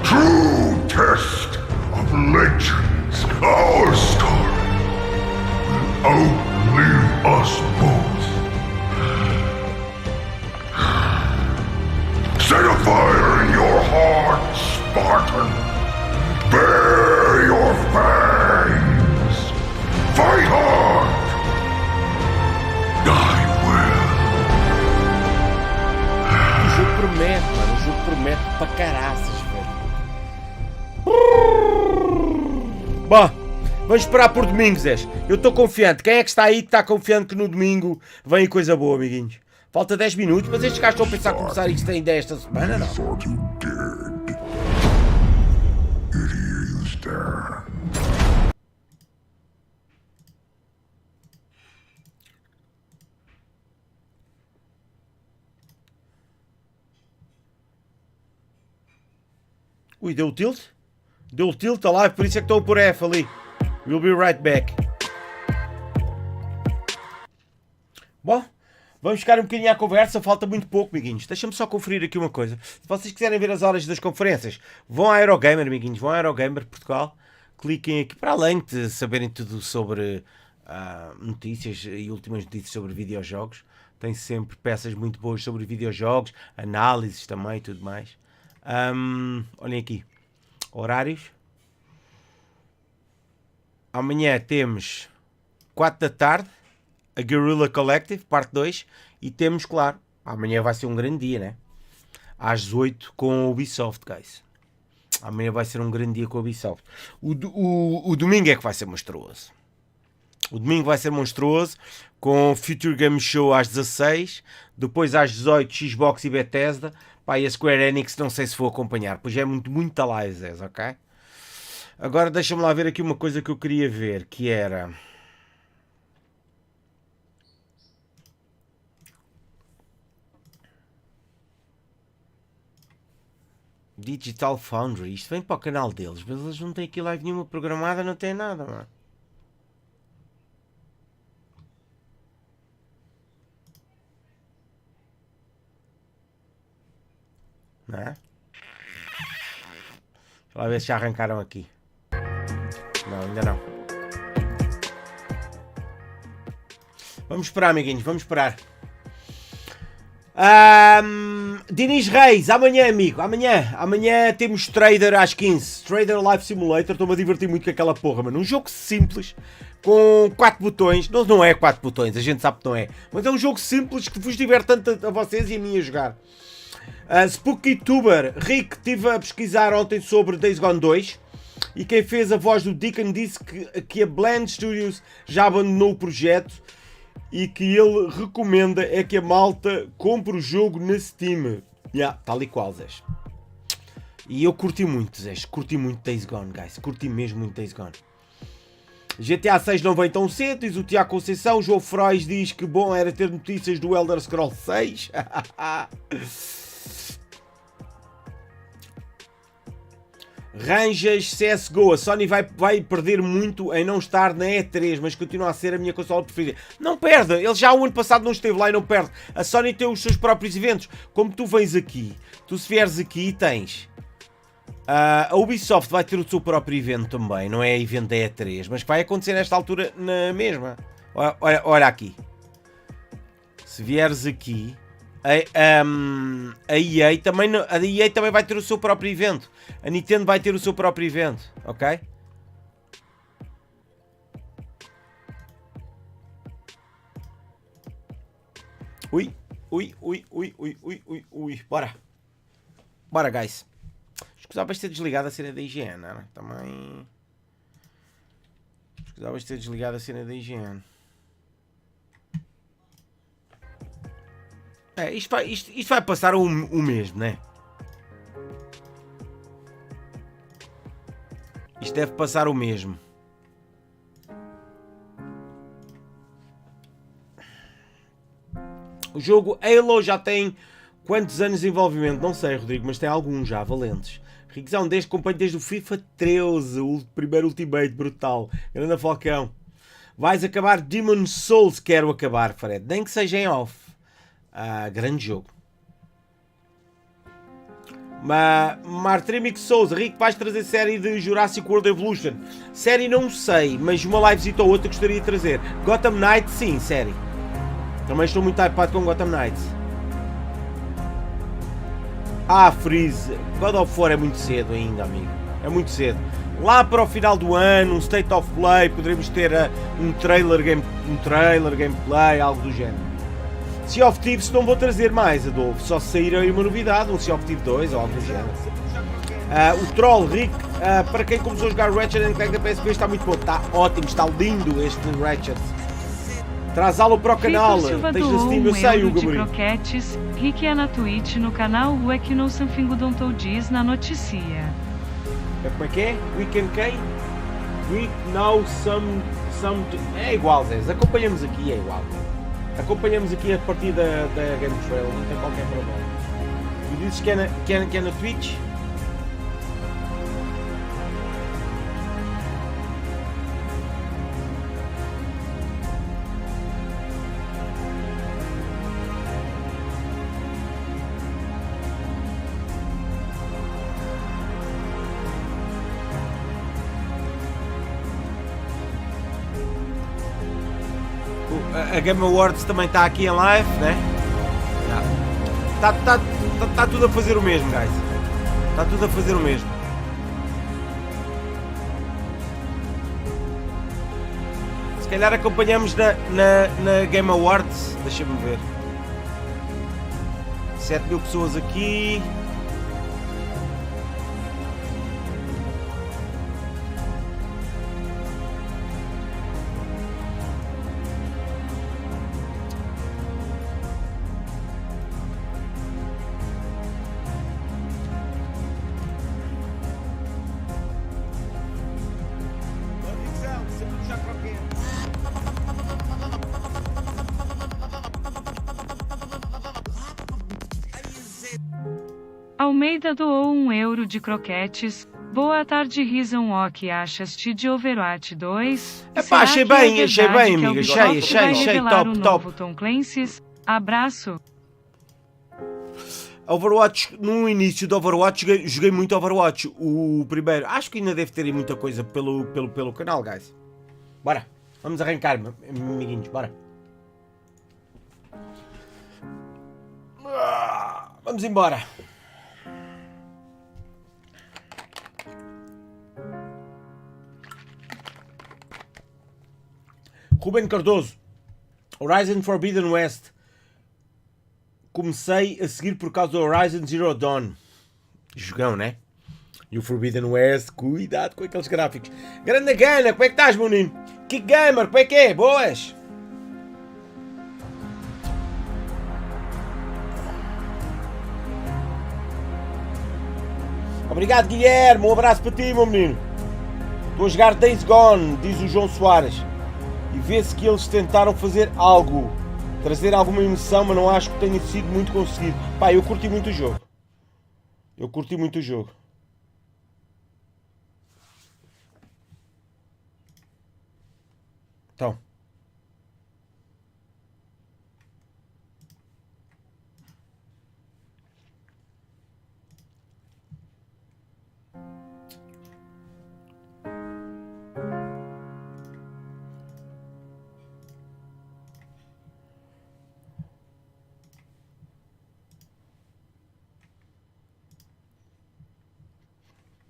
True test of legends. Our story will outlive us both. Set a fire in your heart, Spartan. Bare your fangs. Fight hard. Die well. O jogo promete, mano. O jogo promete para caraças, velho. Bom, vamos esperar por domingo, Zé. Eu estou confiante. Quem é que está aí que está confiante que no domingo vem coisa boa, amiguinhos? Falta 10 minutos, mas estes gajos estão a pensar a começar isto ainda esta semana, não? Ui, deu tilt? Deu tilt a live, por isso é que estou a pôr F ali. We'll be right back. Bom, vamos ficar um bocadinho à conversa, falta muito pouco, amiguinhos. Deixa-me só conferir aqui uma coisa. Se vocês quiserem ver as horas das conferências, vão à Eurogamer, amiguinhos. Vão à Eurogamer Portugal. Cliquem aqui, para além de saberem tudo sobre notícias e últimas notícias sobre videojogos. Tem sempre peças muito boas sobre videojogos, análises também e tudo mais. Olhem aqui. Horários. Amanhã temos 4 da tarde a Guerrilla Collective, parte 2. E temos, claro, amanhã vai ser um grande dia, né? Às 8 com o Ubisoft, guys. Amanhã vai ser um grande dia com o Ubisoft. O domingo é que vai ser monstruoso. O domingo vai ser monstruoso com Future Game Show às 16. Depois às 18 Xbox e Bethesda. Pá, e a Square Enix não sei se vou acompanhar, pois é muita live, Zé, ok? Agora deixa-me lá ver aqui uma coisa que eu queria ver, que era... Digital Foundry, isto vem para o canal deles, mas eles não têm aqui live nenhuma programada, não tem nada, mano. Não é? Deixa lá ver se já arrancaram aqui. Não, ainda não. Vamos esperar, amiguinhos, vamos esperar. Diniz Reis, amanhã, amigo, amanhã temos Trader às 15. Trader Life Simulator, estou-me a divertir muito com aquela porra, mano. Um jogo simples, com 4 botões. Não é 4 botões, a gente sabe que não é. Mas é um jogo simples que vos diverte tanto a vocês e a mim a jogar. SpookyTuber, Rick, estive a pesquisar ontem sobre Days Gone 2 e quem fez a voz do Deacon disse que a Blend Studios já abandonou o projeto e que ele recomenda é que a malta compre o jogo na Steam. Tal e qual, Zé. E eu curti muito, Zé. Curti muito Days Gone, guys. Curti mesmo muito Days Gone. GTA 6 não vem tão cedo, diz o Tiago Conceição. O João Frois diz que bom era ter notícias do Elder Scrolls 6. Ranjas CSGO. A Sony vai perder muito em não estar na E3, mas continua a ser a minha consola preferida. Não perde. Ele já o ano passado não esteve lá e não perde. A Sony tem os seus próprios eventos. Como tu vens aqui, tu se vieres aqui tens... a Ubisoft vai ter o seu próprio evento também, não é evento da E3, mas que vai acontecer nesta altura na mesma. Olha aqui. Se vieres aqui, a EA também vai ter o seu próprio evento. A Nintendo vai ter o seu próprio evento, ok? Ui. Bora, guys. Escusavas de ter desligado a cena da higiene, não é? Também... Escusavas de ter desligado a cena da higiene. Isto vai passar o mesmo, né? Isto deve passar o mesmo. O jogo Halo já tem quantos anos de envolvimento? Não sei, Rodrigo, mas tem alguns já, valentes. Riquezão, acompanho desde o FIFA 13, o primeiro Ultimate, brutal. Grande Falcão. Vais acabar Demon's Souls? Quero acabar, Fred. Nem que seja em off. Grande jogo. Martrimic Souls, Rico, vais trazer série de Jurassic World Evolution? Série não sei, mas uma livezita ou outra gostaria de trazer. Gotham Knights, sim, série. Também estou muito hypado com Gotham Knights. Freeze. God of War é muito cedo ainda, amigo. É muito cedo. Lá para o final do ano, um State of Play, poderemos ter um trailer gameplay, algo do género. Sea of Thieves não vou trazer mais, Adolfo. Só se sair aí uma novidade, um Sea of Thieves 2 ou algo do género. O Troll, Rick, para quem começou a jogar Ratchet & Clank da PSP, está muito bom. Está ótimo, está lindo este Ratchet. Traz aula para o canal. Tens na Steam, eu sei, Hugo Amorim. Croquetes. Rick é na Twitch, no canal O É Que Não Something Don't Told Diz na notícia. Como é que é? Weekend quem? We know some... É igual, Zé. Acompanhamos aqui, é igual. Acompanhamos aqui a partir da Game Trail, não tem qualquer problema. E dizes que é na Twitch? A Game Awards também está aqui em live, né? Está tudo a fazer o mesmo, guys. Está tudo a fazer o mesmo. Se calhar acompanhamos na Game Awards. Deixa-me ver. 7.000 pessoas aqui. Almeida doou €1 de croquetes. Boa tarde, Rison. O que achas-te de Overwatch 2? Epá, achei bem, amiga. Achei top. Tom Clancy's? Abraço. Overwatch, no início do Overwatch, joguei muito Overwatch. O primeiro, acho que ainda deve ter aí muita coisa pelo canal, guys. Bora, vamos arrancar, amiguinhos, bora. Vamos embora. Ruben Cardoso, Horizon Forbidden West. Comecei a seguir por causa do Horizon Zero Dawn. Jogão, né? E o Forbidden West, cuidado com aqueles gráficos. Grande Gana, como é que estás, menino? Que gamer, como é que é? Boas? Obrigado, Guilherme. Um abraço para ti, meu menino. Estou a jogar Days Gone, diz o João Soares. E vê-se que eles tentaram fazer algo. Trazer alguma emoção, mas não acho que tenha sido muito conseguido. Pá, eu curti muito o jogo. Então.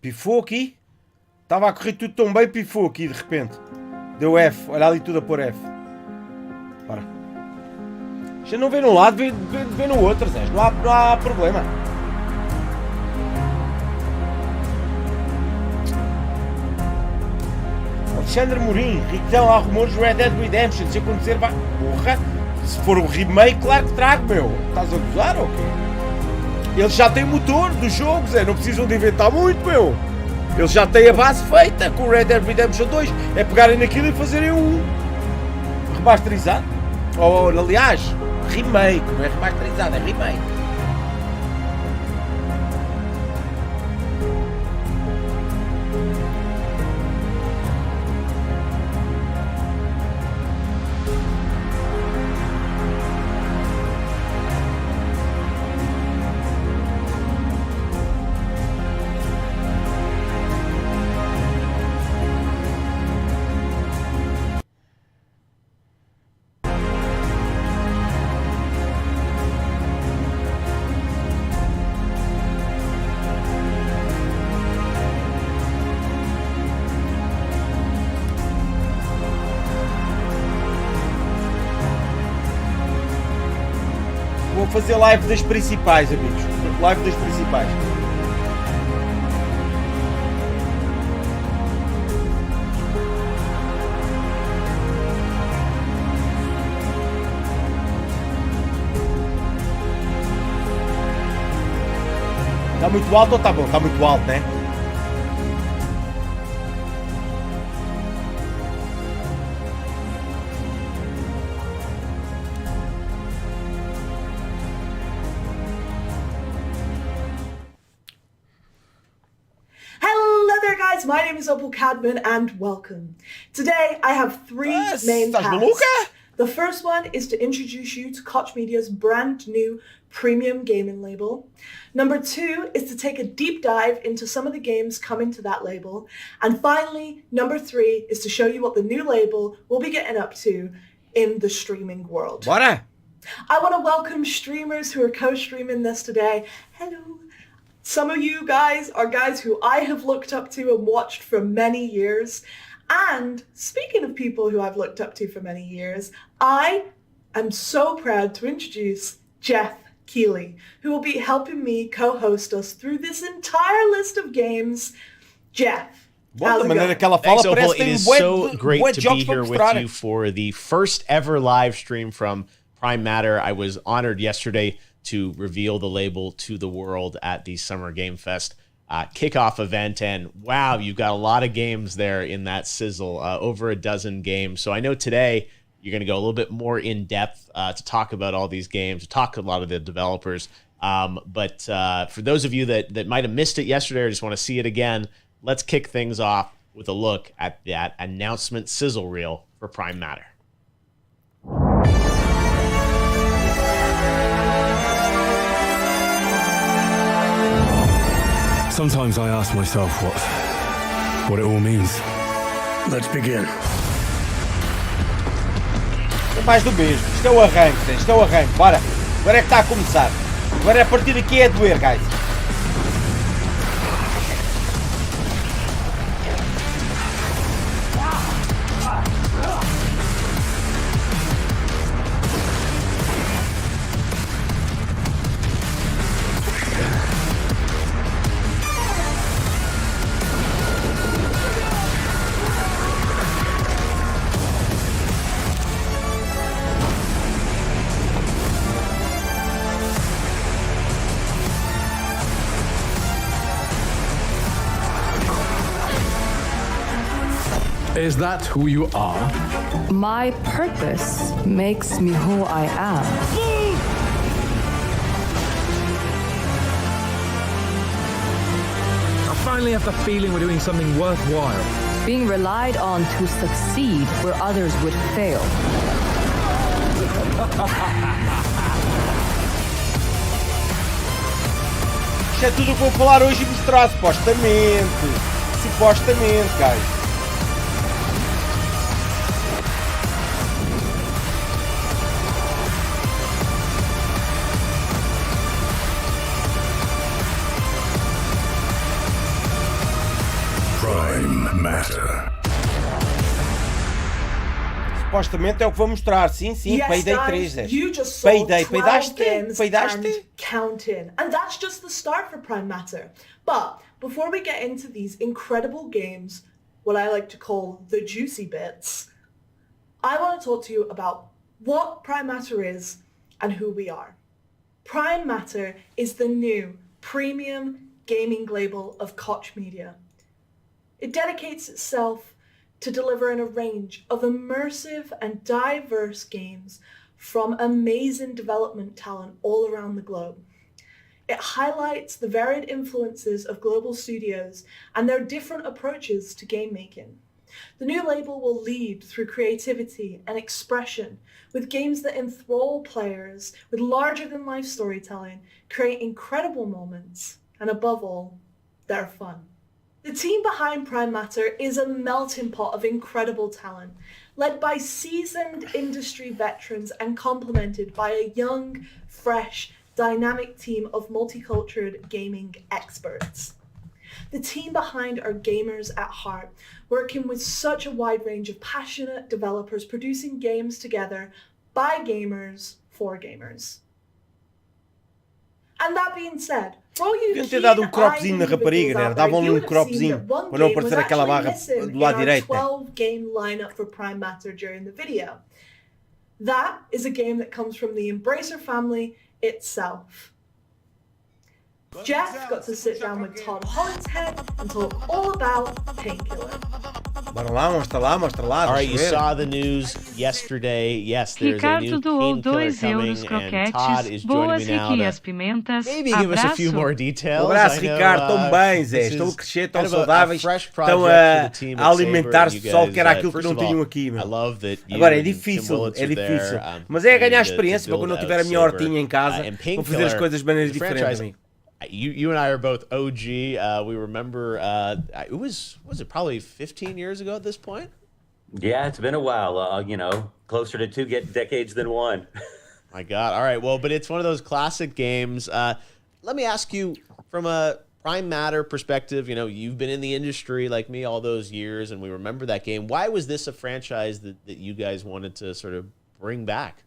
Pifou aqui. Estava a correr tudo tão bem, pifou aqui de repente. Deu F. Olha ali tudo a pôr F. Para. Já não vê num lado, vê no outro, Zé. Não há problema. Alexandre Mourinho. Ricão, há rumores de Red Dead Redemption. Se acontecer, vai. Porra. Se for um remake, claro que trago, meu. Estás a gozar ou quê? Eles já têm o motor dos jogos, não precisam de inventar muito, meu. Eles já têm a base feita com o Red Dead Redemption 2. É pegarem naquilo e fazerem um remasterizado. Ou, aliás, remake. Não é remasterizado, é remake. Vou fazer live das principais, amigos. Live das principais. Está muito alto ou está bom? Está muito alto, né? My name is Opal Cadman and welcome. Today I have three main tasks. The first one is to introduce you to Koch Media's brand new premium gaming label. Number 2 is to take a deep dive into some of the games coming to that label. And finally, number 3 is to show you what the new label will be getting up to in the streaming world. Bora! I want to welcome streamers who are co-streaming this today. Hello. Some of you guys are guys who I have looked up to and watched for many years. And speaking of people who I've looked up to for many years, I am so proud to introduce Jeff Keighley, who will be helping me co-host us through this entire list of games. Jeff. Thanks, Opal. It is so great to be here with you for the first ever live stream from Prime Matter. I was honored yesterday to reveal the label to the world at the Summer Game Fest kickoff event. And wow, you've got a lot of games there in that sizzle, over a dozen games. So I know today you're going to go a little bit more in depth to talk about all these games, to talk to a lot of the developers. But for those of you that might have missed it yesterday or just want to see it again, let's kick things off with a look at that announcement sizzle reel for Prime Matter. Sometimes I ask myself what it all means. Let's begin. É mais do mesmo. Isto é o arranque, isto é o arranque. Bora. Agora é que está a começar. Agora a partir daqui é doer, guys. Is that who you are? My purpose makes me who I am. I finally have the feeling we're doing something worthwhile. Being relied on to succeed where others would fail. Isto é tudo o que vou falar hoje e mostrar, supostamente. Supostamente, guys. Prime Matter. Supostamente é o que vou mostrar, sim, sim, yes, Payday guys, 3. you just saw Payday, 12 games paydaste? and counting. And that's just the start for Prime Matter. But before we get into these incredible games, what I like to call the juicy bits, I want to talk to you about what Prime Matter is and who we are. Prime Matter is the new premium gaming label of Koch Media. It dedicates itself to delivering a range of immersive and diverse games from amazing development talent all around the globe. It highlights the varied influences of global studios and their different approaches to game making. The new label will lead through creativity and expression, with games that enthrall players with larger-than-life storytelling, create incredible moments, and above all, they're fun. The team behind Prime Matter is a melting pot of incredible talent, led by seasoned industry veterans and complemented by a young, fresh, dynamic team of multicultural gaming experts. The team behind are gamers at heart, working with such a wide range of passionate developers producing games together by gamers for gamers. And that being said, Deviam ter dado cropzinho na rapariga, né? Davam-lhe cropzinho para não aparecer aquela barra do lado direito. 12-game lineup for Prime Matter during the video. That is a game that comes from the Embracer family itself. Jeff got to sit down with Todd Hollinshead and talk all about Painkiller. Bora lá, mostra lá. All right, you saw the news yesterday. Yes, there's a new Painkiller coming, and Todd is joining me now to maybe give us a few more details. Abraço, Ricardo. Estão bem, Zé. Estão a crescer, estão saudáveis. Estão a alimentar-se de sol, que era aquilo que não tinham aqui, meu. Agora, é difícil. Mas é ganhar experiência para quando eu tiver a minha hortinha em casa, vou fazer as coisas de maneiras diferentes. You and I are both OG. We remember it was it probably 15 years ago at this point? Yeah, it's been a while. You know, closer to 2 decades than 1. My God. All right. Well, but it's one of those classic games. Let me ask you, from a Prime Matter perspective, you know, you've been in the industry like me all those years, and we remember that game. Why was this a franchise that you guys wanted to sort of bring back?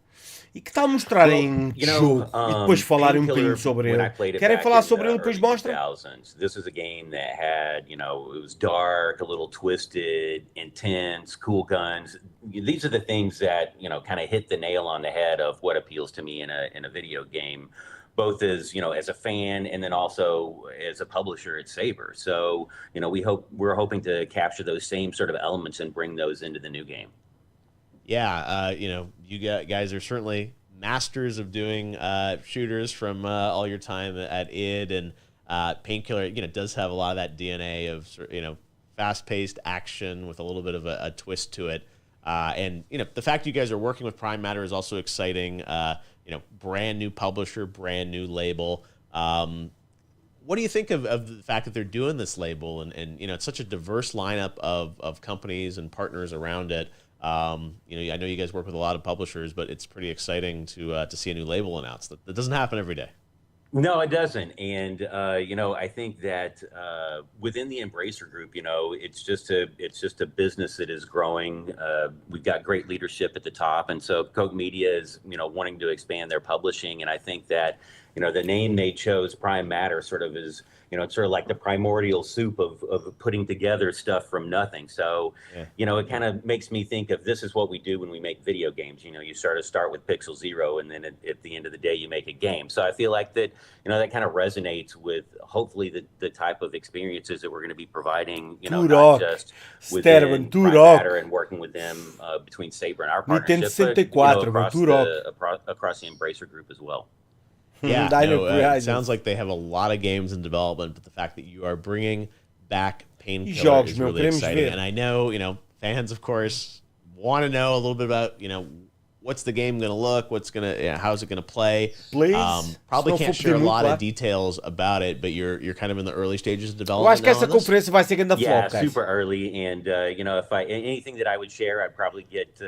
E que tal mostrarem jogo e depois falarem bocadinho sobre ele? Querem falar sobre ele, depois mostram? This was a game that had, you know, it was dark, a little twisted, intense, cool guns. These are the things that, you know, kind of hit the nail on the head of what appeals to me in a video game, both as, you know, as a fan and then also as a publisher at Saber. So, you know, we're hoping to capture those same sort of elements and bring those into the new game. Yeah, you know, you guys are certainly masters of doing shooters from all your time at id, and Painkiller, you know, does have a lot of that DNA of, you know, fast-paced action with a little bit of a twist to it. And, you know, the fact you guys are working with Prime Matter is also exciting. You know, brand new publisher, brand new label. What do you think of the fact that they're doing this label, and you know, it's such a diverse lineup of companies and partners around it? You know, I know you guys work with a lot of publishers, but it's pretty exciting to see a new label announced. That doesn't happen every day. No, it doesn't. And, you know, I think that within the Embracer group, you know, it's just a business that is growing. We've got great leadership at the top. And so Koch Media is, you know, wanting to expand their publishing. And I think that the name they chose, Prime Matter, sort of is, it's sort of like the primordial soup of putting together stuff from nothing. So, it kind of makes me think of this is what we do when we make video games. You start with pixel 0, and then at the end of the day, you make a game. So I feel like that, that kind of resonates with hopefully the type of experiences that we're going to be providing, not just within Prime Matter and working with them between Saber and our partnership, but across the Embracer group as well. Yeah, it sounds like they have a lot of games in development, but the fact that you are bringing back Painkiller is really exciting. And I know, fans, of course, want to know a little bit about, what's the game going to look, how's it going to play. Probably can't share a lot of details about it, but you're kind of in the early stages of development. Eu acho que essa conferência vai ser grande flop, guys. Super early, and if anything that I would share, I'd probably get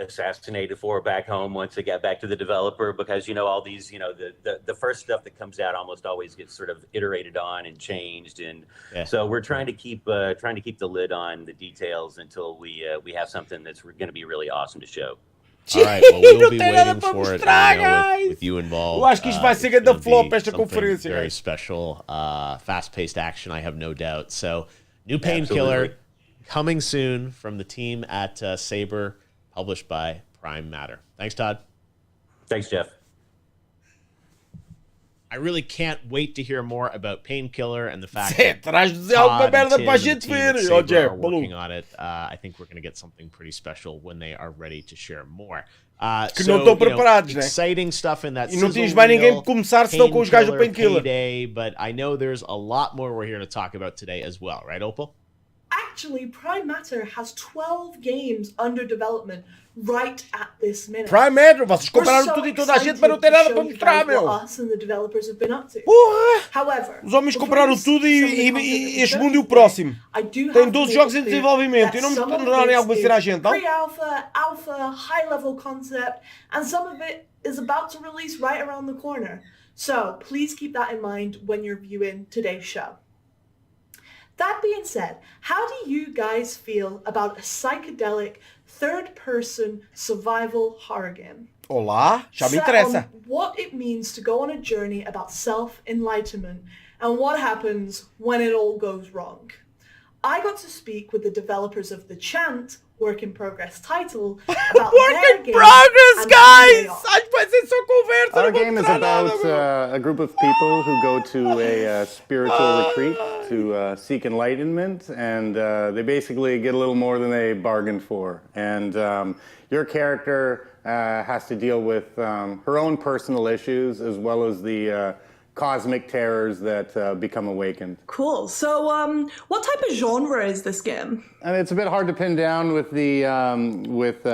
assassinated for back home once I get back to the developer, because all these the first stuff that comes out almost always gets sort of iterated on and changed, and so we're trying to keep the lid on the details until we have something that's going to be really awesome to show. All right, well, we'll be waiting for it with you involved. Eu acho que isto vai ser grande flop esta conferência. Very special, fast-paced action, I have no doubt. So, new Painkiller coming soon from the team at Saber, published by Prime Matter. Thanks, Todd. Thanks, Jeff. I really can't wait to hear more about Painkiller and the fact that Todd and Tim and the team at Saber are working on it. I think we're going to get something pretty special when they are ready to share more. Exciting stuff in that E não tens mais ninguém para começar senão com os gajos do Painkiller. Payday, but I know there's a lot more we're here to talk about today as well, right, Opal? Actually, Prime Matter has 12 games under development right at this minute. Prime Matter, vocês compraram tudo e toda a gente, mas não tem nada para mostrar, meu. Us and the developers have been up to. However, os homens compraram tudo e este mundo e o próximo. Tem 12 jogos em desenvolvimento e não me tornarem algo a ser a gente, não? Pre-alpha, alpha, high-level concept, and some of it is about to release right around the corner. So please keep that in mind when you're viewing today's show. That being said, how do you guys feel about a psychedelic third-person survival horror game? Olá, já me interessa. What it means to go on a journey about self-enlightenment and what happens when it all goes wrong. I got to speak with the developers of The Chant, work in progress title, about work in progress, guys! Our game is about a group of people who go to a spiritual retreat to seek enlightenment, and they basically get a little more than they bargained for. And your character has to deal with her own personal issues as well as the cosmic terrors that become awakened. Cool. So, what type of genre is this game? And it's a bit hard to pin down with the with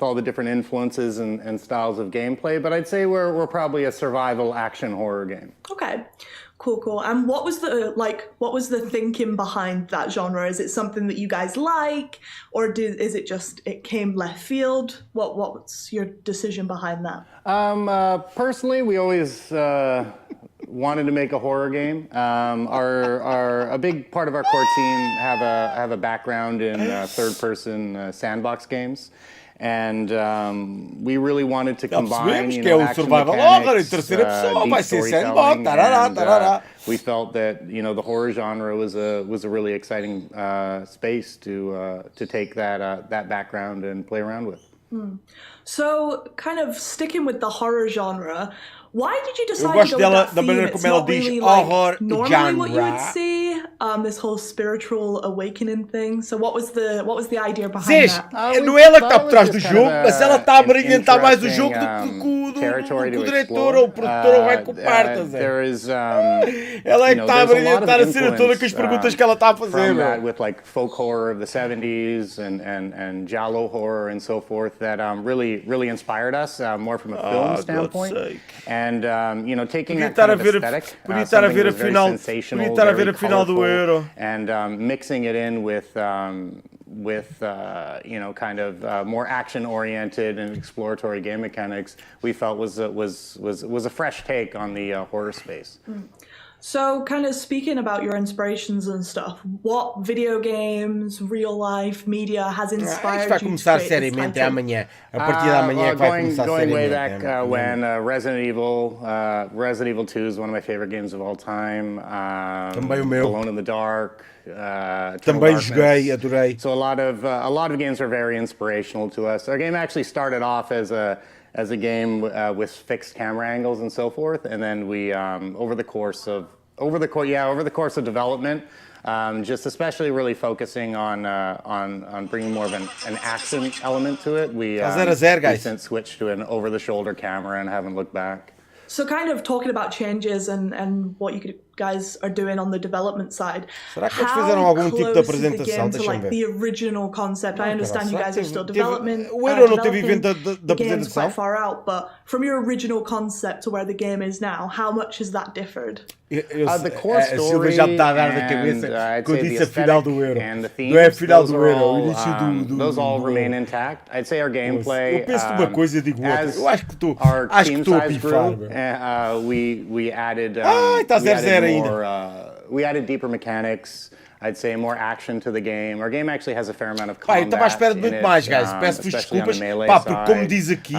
all the different influences and styles of gameplay, but I'd say we're probably a survival action horror game. Okay. Cool. And what was the thinking behind that genre? Is it something that you guys like, or is it just it came left field? What's your decision behind that? Personally, we always wanted to make a horror game. A big part of our core team have a background in third-person sandbox games. And we really wanted to combine, action mechanics, deep storytelling, and we felt that the horror genre was a really exciting space to take that background and play around with. So, kind of sticking with the horror genre, why did you decide to go with that theme? It's not really normally what you would see, this whole spiritual awakening thing. So what was the idea behind that? Não é ela que está por trás do jogo, mas ela está a brilhantar mais o jogo do que o diretor ou o produtor vai com partes. Ela é que está a brilhantar a cena toda com as perguntas que ela está a fazer. With like folk horror of the 70s and giallo horror and so forth that really inspired us more from a film standpoint. And taking that kind of aesthetic, something that was very sensational, very colorful, and mixing it in with kind of more action-oriented and exploratory game mechanics, we felt was a fresh take on the horror space. So, kind of speaking about your inspirations and stuff, what video games, real life media has inspired vai you começar to create seriamente this title? amanhã. A partir de amanhã é que vai começar Going way seriamente. back when Resident Evil 2 is one of my favorite games of all time. Também o meu. Alone in the Dark. Também joguei, adorei. So a lot of games are very inspirational to us. Our game actually started off as a game with fixed camera angles and so forth, and then we over the course of development, just especially really focusing on bringing more of an action element to it. We since switched to an over-the-shoulder camera and haven't looked back. So kind of talking about changes and what you guys are doing on the development side. Será que eles fizeram algum tipo de apresentação? To like the original concept. I understand you guys are still development. O Euro não teve evento da game's apresentação? quite far out, but from your original concept to where the game is now, how much has that differed? The core story, Silva já me está a dar na cabeça que eu disse a final do Euro. Não é a final do Euro, o início do... Those all remain intact. I'd say our gameplay... Eu penso numa coisa e digo outra. Eu acho que estou a pifar. We added... está 0-0 ainda. We added deeper mechanics. I'd say more action to the game. Our game actually has a fair amount of combat. Eu estava à espera de muito mais, guys. Peço-vos desculpas. Porque como diz aqui,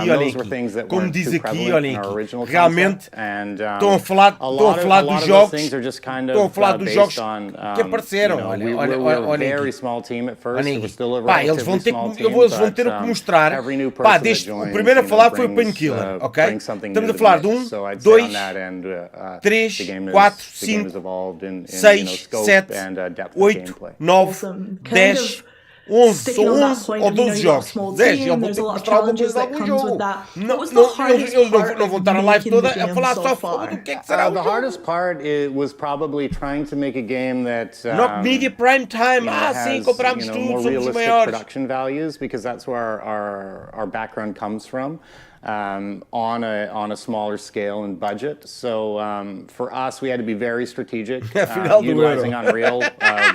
olhem aqui, realmente estão a falar dos jogos, estão a falar dos jogos que apareceram. Olhem aqui. Eles vão ter o que mostrar. O primeiro a falar foi o Painkiller, ok? Estamos a falar de 1, 2, 3, 4, 5, 6, 7, 8, 9, 10, 11, são 11 ou 12 jogos. 10, eles vão ter que mostrar alguma coisa de algum jogo. Eles não vão estar a live toda a falar só do que é que será o jogo. The hardest part was probably trying to make a game that Not media Primetime, sim, compramos tudo, more somos os realistic maiores. production values, because that's where our background comes from. On a smaller scale and budget. So for us, we had to be very strategic, utilizing Unreal. We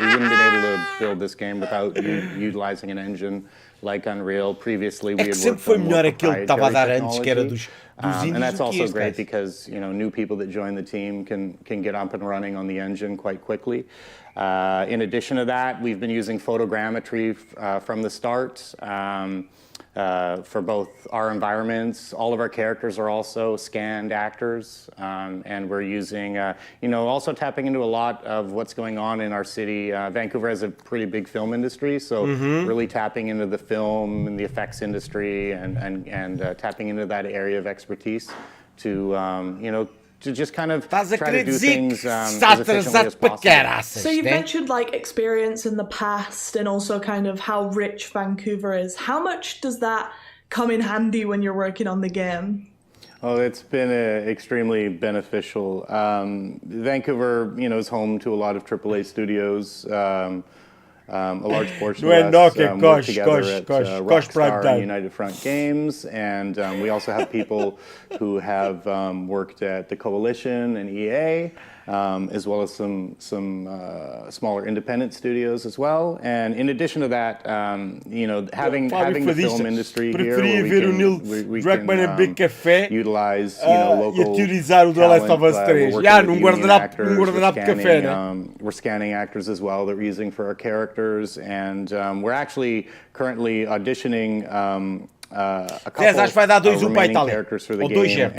wouldn't have been able to build this game without utilizing an engine like Unreal. Previously, we had worked on more proprietary technology. And that's also great because new people that join the team can get up and running on the engine quite quickly. In addition to that, we've been using photogrammetry from the start. For both our environments. All of our characters are also scanned actors, and we're using, also tapping into a lot of what's going on in our city. Vancouver has a pretty big film industry, so really tapping into the film and the effects industry and tapping into that area of expertise to, to just kind of try to do things as efficiently as possible. So you've mentioned like experience in the past and also kind of how rich Vancouver is. How much does that come in handy when you're working on the game? Oh, it's been extremely beneficial. Vancouver, is home to a lot of AAA studios. A large portion of us work together at Rockstar and United Front Games, and we also have people who have worked at the Coalition and EA, as well as some smaller independent studios as well. And in addition to that, having the film industry here, we can utilize local talent. We're scanning actors as well that we're using for our characters, and we're actually currently auditioning a couple remaining characters for the game,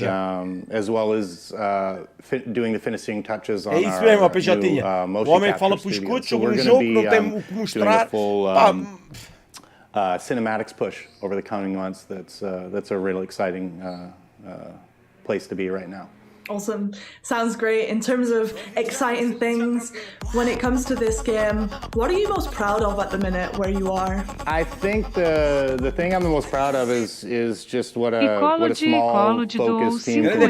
and as well as doing the finishing touches on our new motion capture studio. So we're going to be doing a full cinematics push over the coming months. That's a really exciting place to be right now. Awesome. Sounds great. In terms of exciting things, when it comes to this game, what are you most proud of at the minute where you are? I think the thing I'm the most proud of is just what a small focused team can do.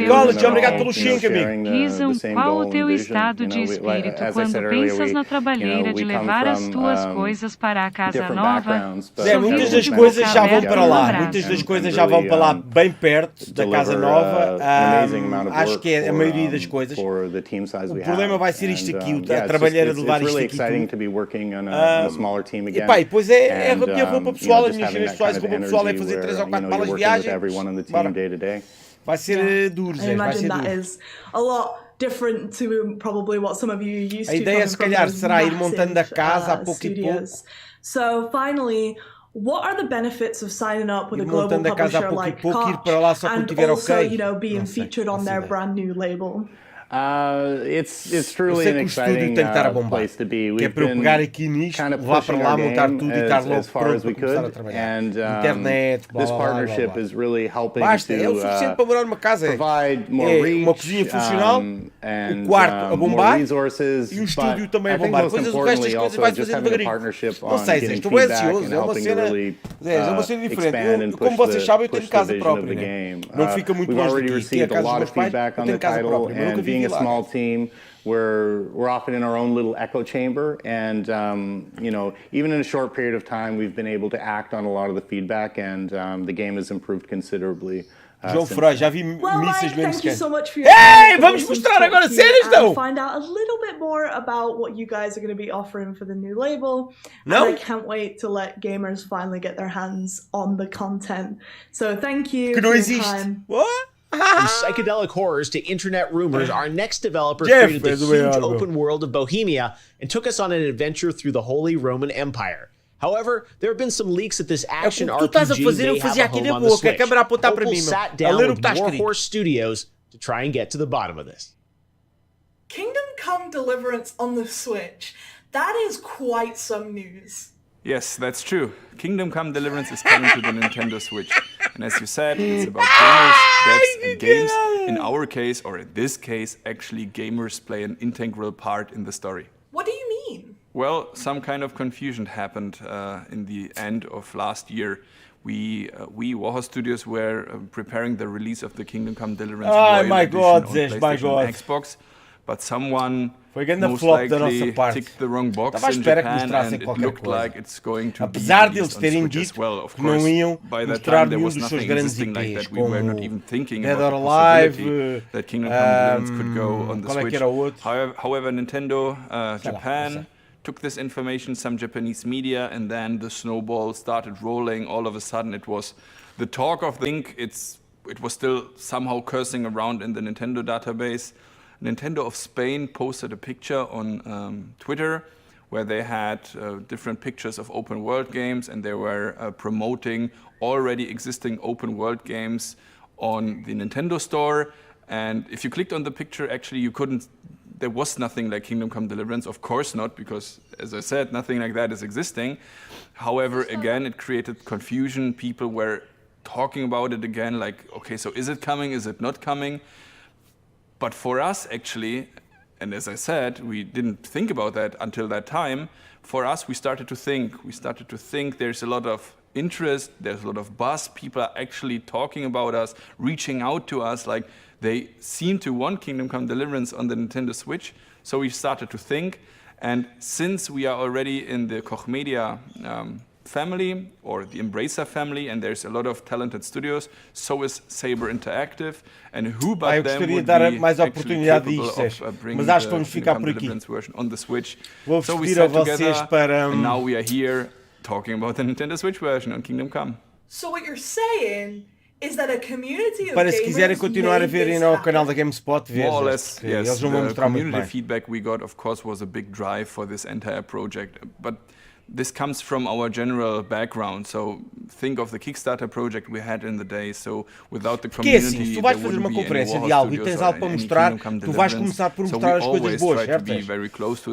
Obrigado pelo link, amigo. Dizam qual o teu estado de espírito quando pensas na trabalheira de levar as tuas coisas para a casa nova? Muitas das coisas já vão para lá. Muitas das coisas já vão para lá bem perto da casa nova. Acho que é a maioria das coisas. O problema vai ser isto aqui, a trabalheira de levar isto aqui tudo. E pá, e depois é a minha roupa pessoal, as minhas cenas pessoais, a roupa pessoal é fazer 3 ou 4 malas de viagem. Vai ser duro, Zé, vai ser duro. I imagine that is a lot different to probably what some of you are used to. A ideia, se calhar, será ir montando a casa a pouco e pouco. So finally, what are the benefits of signing up with a global publisher like Koch and also, you know, being featured on their brand new label? It's truly an exciting place to be. We've been kind of pushing our game as far as we could, and this partnership is really helping to provide more reach and more resources. But I think most importantly, also just having a partnership on getting feedback and helping to really expand and push the vision of the game. We've already received a lot of feedback on the title, and being a small team, we're often in our own little echo chamber, and you know, even in a short period of time, we've been able to act on a lot of the feedback, and the game has improved considerably. João Ferreira, já vi missas mesmo. Thank you so much for your Hey, vamos mostrar agora cenas, não? Find out a little bit more about what you guys are going to be offering for the new label. No. And I can't wait to let gamers finally get their hands on the content. So thank you for your time. What? From psychedelic horrors to internet rumors, our next developer created the huge open world of Bohemia and took us on an adventure through the Holy Roman Empire. However, there have been some leaks that this action RPG may have a home on the Switch. Opal sat down with Warhorse Studios to try and get to the bottom of this. Kingdom Come Deliverance on the Switch. That is quite some news. Yes, that's true. Kingdom Come Deliverance is coming to the Nintendo Switch. And as you said, it's about gamers, devs, and games. In our case, or in this case, actually gamers play an integral part in the story. What do you mean? Well, some kind of confusion happened in the end of last year. We Warhorse Studios were preparing the release of the Kingdom Come Deliverance Royal Edition on PlayStation and Xbox, but someone most likely ticked the wrong box in Japan, and it looked like it's going to be released on Switch as well. Of course, by that time there was nothing existing like that. We were not even thinking about the possibility that Kingdom Come Deliverance could go on the Switch. However, Nintendo Japan took this information, some Japanese media, and then the snowball started rolling. All of a sudden, it was the talk of the week. It was still somehow cursing around in the Nintendo database. Nintendo of Spain posted a picture on Twitter where they had different pictures of open world games, and they were promoting already existing open world games on the Nintendo store. And if you clicked on the picture, actually you couldn't, there was nothing like Kingdom Come Deliverance, of course not, because as I said, nothing like that is existing. However, again, it created confusion. People were talking about it again, like, okay, so is it coming, is it not coming? But for us, actually, and as I said, we didn't think about that until that time. For us, we started to think there's a lot of interest, there's a lot of buzz, people are actually talking about us, reaching out to us, like they seem to want Kingdom Come Deliverance on the Nintendo Switch. So we started to think, and since we are already in the Koch Media family, or the Embracer family, and there's a lot of talented studios, so is Saber Interactive, and who but them would be actually capable of bringing the Kingdom Come Deliverance version on the Switch. So we sat together, and now we are here talking about the Nintendo Switch version on Kingdom Come. So what you're saying is that a community of Para se quiserem continuar a verem no canal da GameSpot, more or less, yes. The community feedback we got, of course, was a big drive for this entire project, but this comes from our general background. So think of the Kickstarter project we had in the day. So without the community, se tu vais fazer uma conferência de algo e tens algo para mostrar, tu vais começar por mostrar as coisas boas, certo?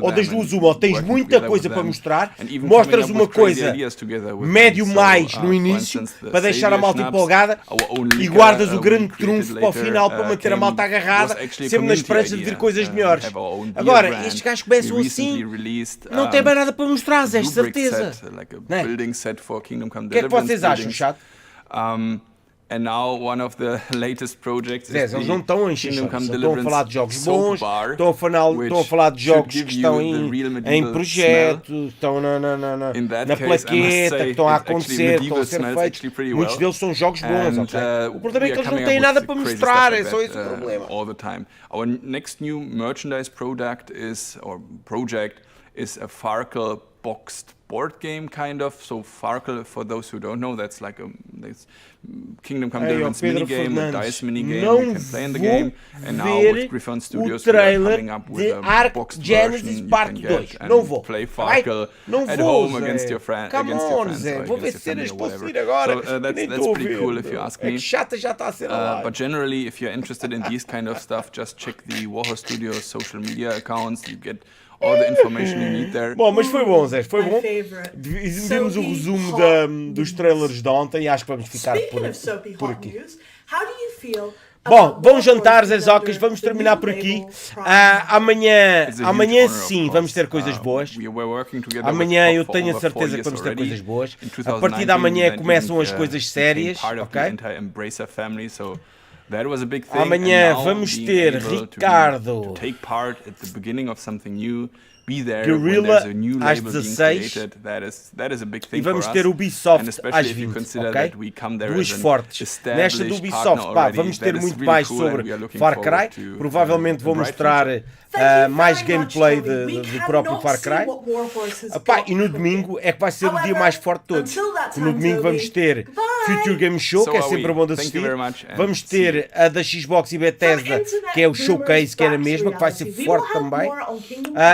Ou das duas uma, ou tens muita coisa para mostrar, mostras uma coisa médio mais no início, para deixar a malta empolgada, e guardas o grande trunfo para o final, para manter a malta agarrada, sempre na esperança de vir coisas melhores. Agora, estes gajos começam assim, não tem mais nada para mostrar, é certeza. Like a building set for Kingdom Come Deliverance. O que é que vocês acham, chato? And now one of the latest projects is eles não estão a encher, estão a falar de jogos bons, estão a falar de jogos que estão em projeto, estão na plaqueta, que estão a acontecer, estão a ser feitos. Muitos deles são jogos bons, ok? O problema é que eles não têm nada para mostrar, é só esse o problema. All the time. Our next new merchandise product is, or project, is a Farkle boxed board game, kind of. So Farkle, for those who don't know, that's like this Kingdom Come Deliverance minigame, a dice minigame you can play in the game. And now with Griffon Studios, we are coming up with a boxed version you can get and play Farkle at home against your friends or against your family or whatever. So that's pretty cool if you ask me. But generally, if you're interested in these kind of stuff, just check the Warhorse Studios social media accounts. You get all the information you need there. Bom, mas foi bom, Zé, foi bom. Vimos o resumo dos trailers de ontem e acho que vamos ficar por aqui. Bom, bom jantar, Zé Zocas, vamos terminar por aqui. Amanhã sim, vamos ter coisas boas. Amanhã eu tenho a certeza que vamos ter coisas boas. A partir de amanhã começam as coisas sérias, ok? Amanhã vamos ter Ricardo Guerrilla às 16 e vamos ter Ubisoft às 20, ok? Duas fortes. Nesta do Ubisoft, pá, vamos ter muito mais sobre Far Cry. Provavelmente vou mostrar mais gameplay do próprio Far Cry. E no domingo é que vai ser o dia mais forte de todos. No domingo vamos ter Future Game Show, que é sempre bom de assistir. Vamos ter a da Xbox e Bethesda, que é o Showcase, que é a mesma, que vai ser forte também.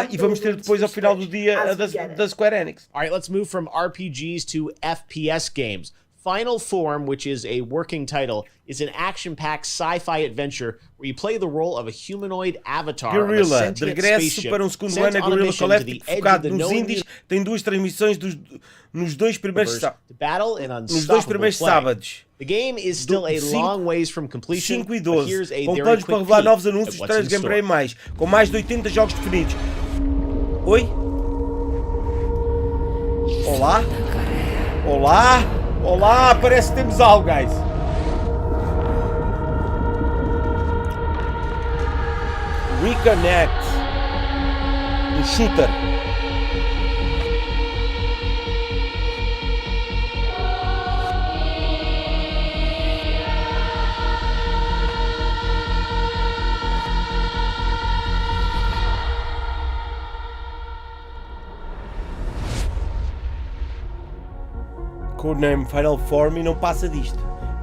E vamos ter depois ao final do dia a da Square Enix. All right, let's move from RPGs to FPS games. Final Form, which is a working title, is an action-packed sci-fi adventure where you play the role of a humanoid avatar Guerrilla, de regresso para um segundo ano, a Guerrilla Collective, focado nos indies, tem duas transmissões nos dois primeiros sábados. The game is still a long ways from completion, 5 e 12, com planos para revelar novos anúncios, trailers, gameplay e mais, com mais de 80 jogos definidos. Oi? Olá? Olá? Olá, parece que temos algo, guys. Reconnect. Um shooter. Codename Final Form e não passa disto.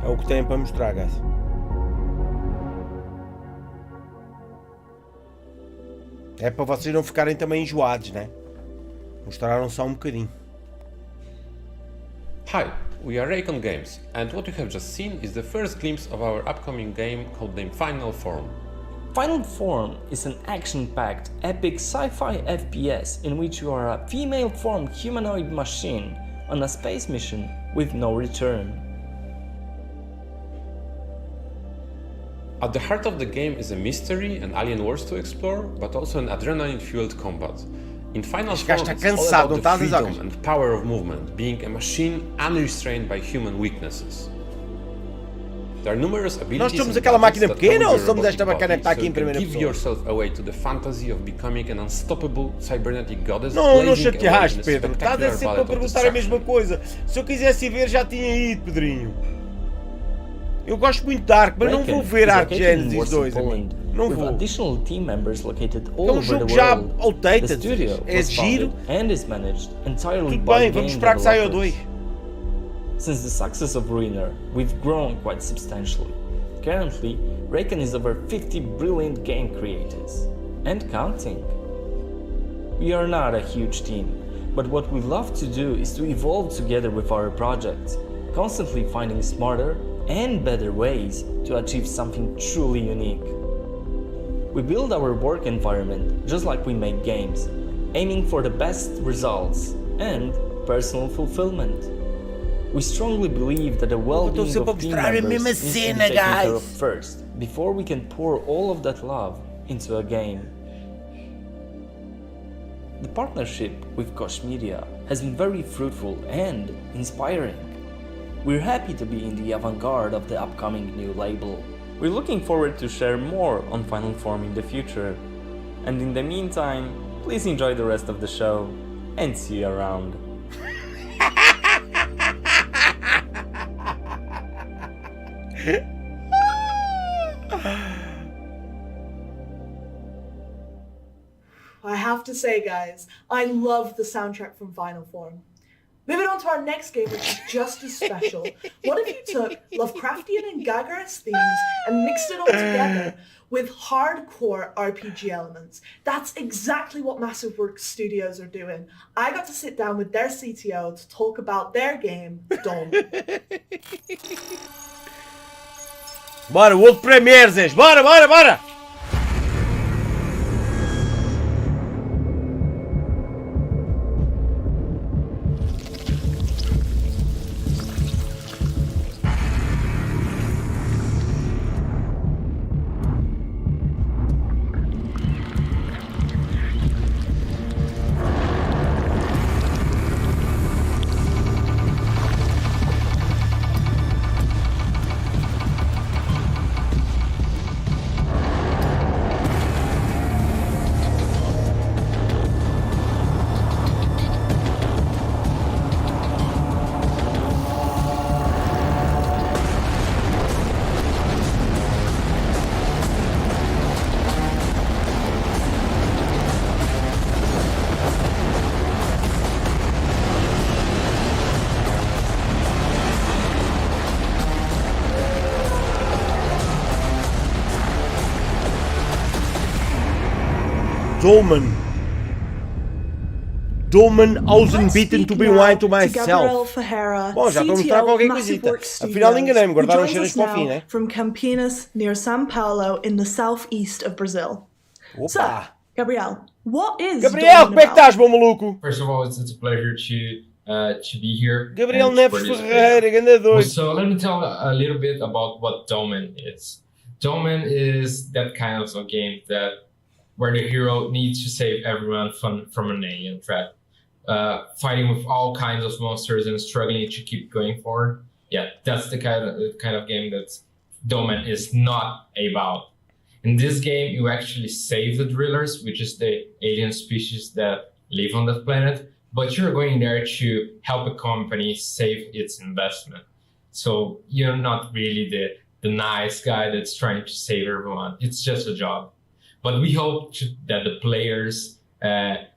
É o que tem para mostrar, guys. É para vocês não ficarem também enjoados, né? Mostraram só um bocadinho. Hi, we are Raycon Games, and what you have just seen is the first glimpse of our upcoming game codenamed Final Form. Final Form is an action-packed, epic sci-fi FPS in which you are a female-formed humanoid machine on a space mission with no return. At the heart of the game is a mystery and alien wars to explore, but also an adrenaline-fueled combat. In Final Form, it's all about the freedom and power of movement, being a machine unrestrained by human weaknesses. There are numerous abilities. Nós somos aquela máquina pequena ou somos esta bacana que está aqui em primeira pessoa? Give yourself away to the fantasy of becoming an unstoppable cybernetic goddess. Não chateaste, Pedro. Estás a sempre a perguntar a mesma coisa. Se eu quisesse ir ver, já tinha ido, Pedrinho. Eu gosto muito de Ark, mas não vou ver Ark Genesis 2, amigo. Não vou. Additional team members located all é um jogo já outdated. É giro. Tudo bem, vamos esperar que saia o 2. Since the success of Ruiner, we've grown quite substantially. Currently, Raycon is over 50 brilliant game creators, and counting. We are not a huge team, but what we love to do is to evolve together with our projects, constantly finding smarter and better ways to achieve something truly unique. We build our work environment just like we make games, aiming for the best results and personal fulfillment. We strongly believe that a well-being of team members needs to be taken care of first, before we can pour all of that love into a game. The partnership with Koch Media has been very fruitful and inspiring. We're happy to be in the avant-garde of the upcoming new label. We're looking forward to share more on Final Form in the future. And in the meantime, please enjoy the rest of the show and see you around. I have to say, guys, I love the soundtrack from Final Form. Moving on to our next game, which is just as special. What if you took Lovecraftian and Gagaris themes and mixed it all together with hardcore RPG elements? That's exactly what Massive Works Studios are doing. I got to sit down with their CTO to talk about their game, Dolmen. Bora, World Premiere, Zés! Bora, bora, bora! Dolmen ausenbitten to be wine to myself. Bom, já estou a mostrar qualquer coisita. Afinal enganei-me, guardaram as cenas para o fim, né? From Campinas, near São Paulo, in the southeast of Brazil. Opa! So, Gabriel, what is Gabriel, como é que estás, bom maluco? First of all, it's a pleasure to be here. Gabriel Neves Ferreira, grande doido. So let me tell a little bit about what Dolmen is. Dolmen is that kind of a game where the hero needs to save everyone from an alien threat. Fighting with all kinds of monsters and struggling to keep going forward. Yeah, that's the kind of game that Dolmen is not about. In this game, you actually save the drillers, which is the alien species that live on that planet, but you're going there to help a company save its investment. So you're not really the nice guy that's trying to save everyone. It's just a job. But we hope that the players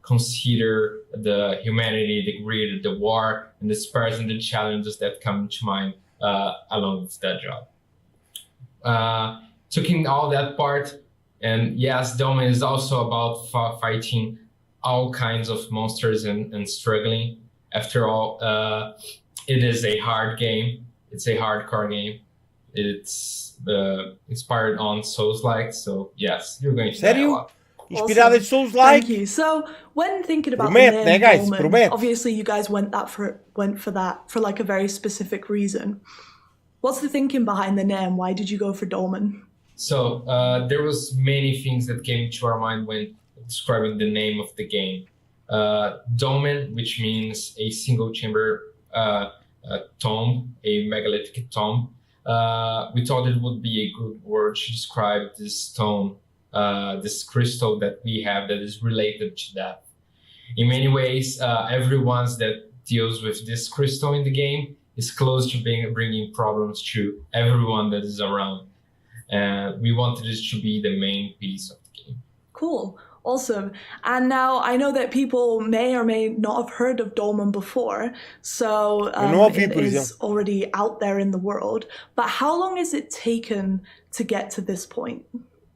consider the humanity, the greed, the war, and the spares and the challenges that come to mind along with that job. Taking all that part, and yes, Dolmen is also about fighting all kinds of monsters and struggling. After all, it is a hard game. It's a hardcore game. It's inspired on Souls-like, so yes, you're going to die a lot. Inspirado em Souls-like. Thank you. So, when thinking about Promete, the name né, guys? Dolmen, Promete. obviously you guys went for that for like a very specific reason. What's the thinking behind the name? Why did you go for Dolmen? So there was many things that came to our mind when describing the name of the game. Dolmen, which means a single chamber tomb, a megalithic tomb. We thought it would be a good word to describe this stone, this crystal that we have that is related to that. In many ways, everyone that deals with this crystal in the game is close to bringing problems to everyone that is around. And we wanted this to be the main piece of the game. Cool. Awesome. And now I know that people may or may not have heard of Dolmen before, so it is already out there in the world. But how long has it taken to get to this point?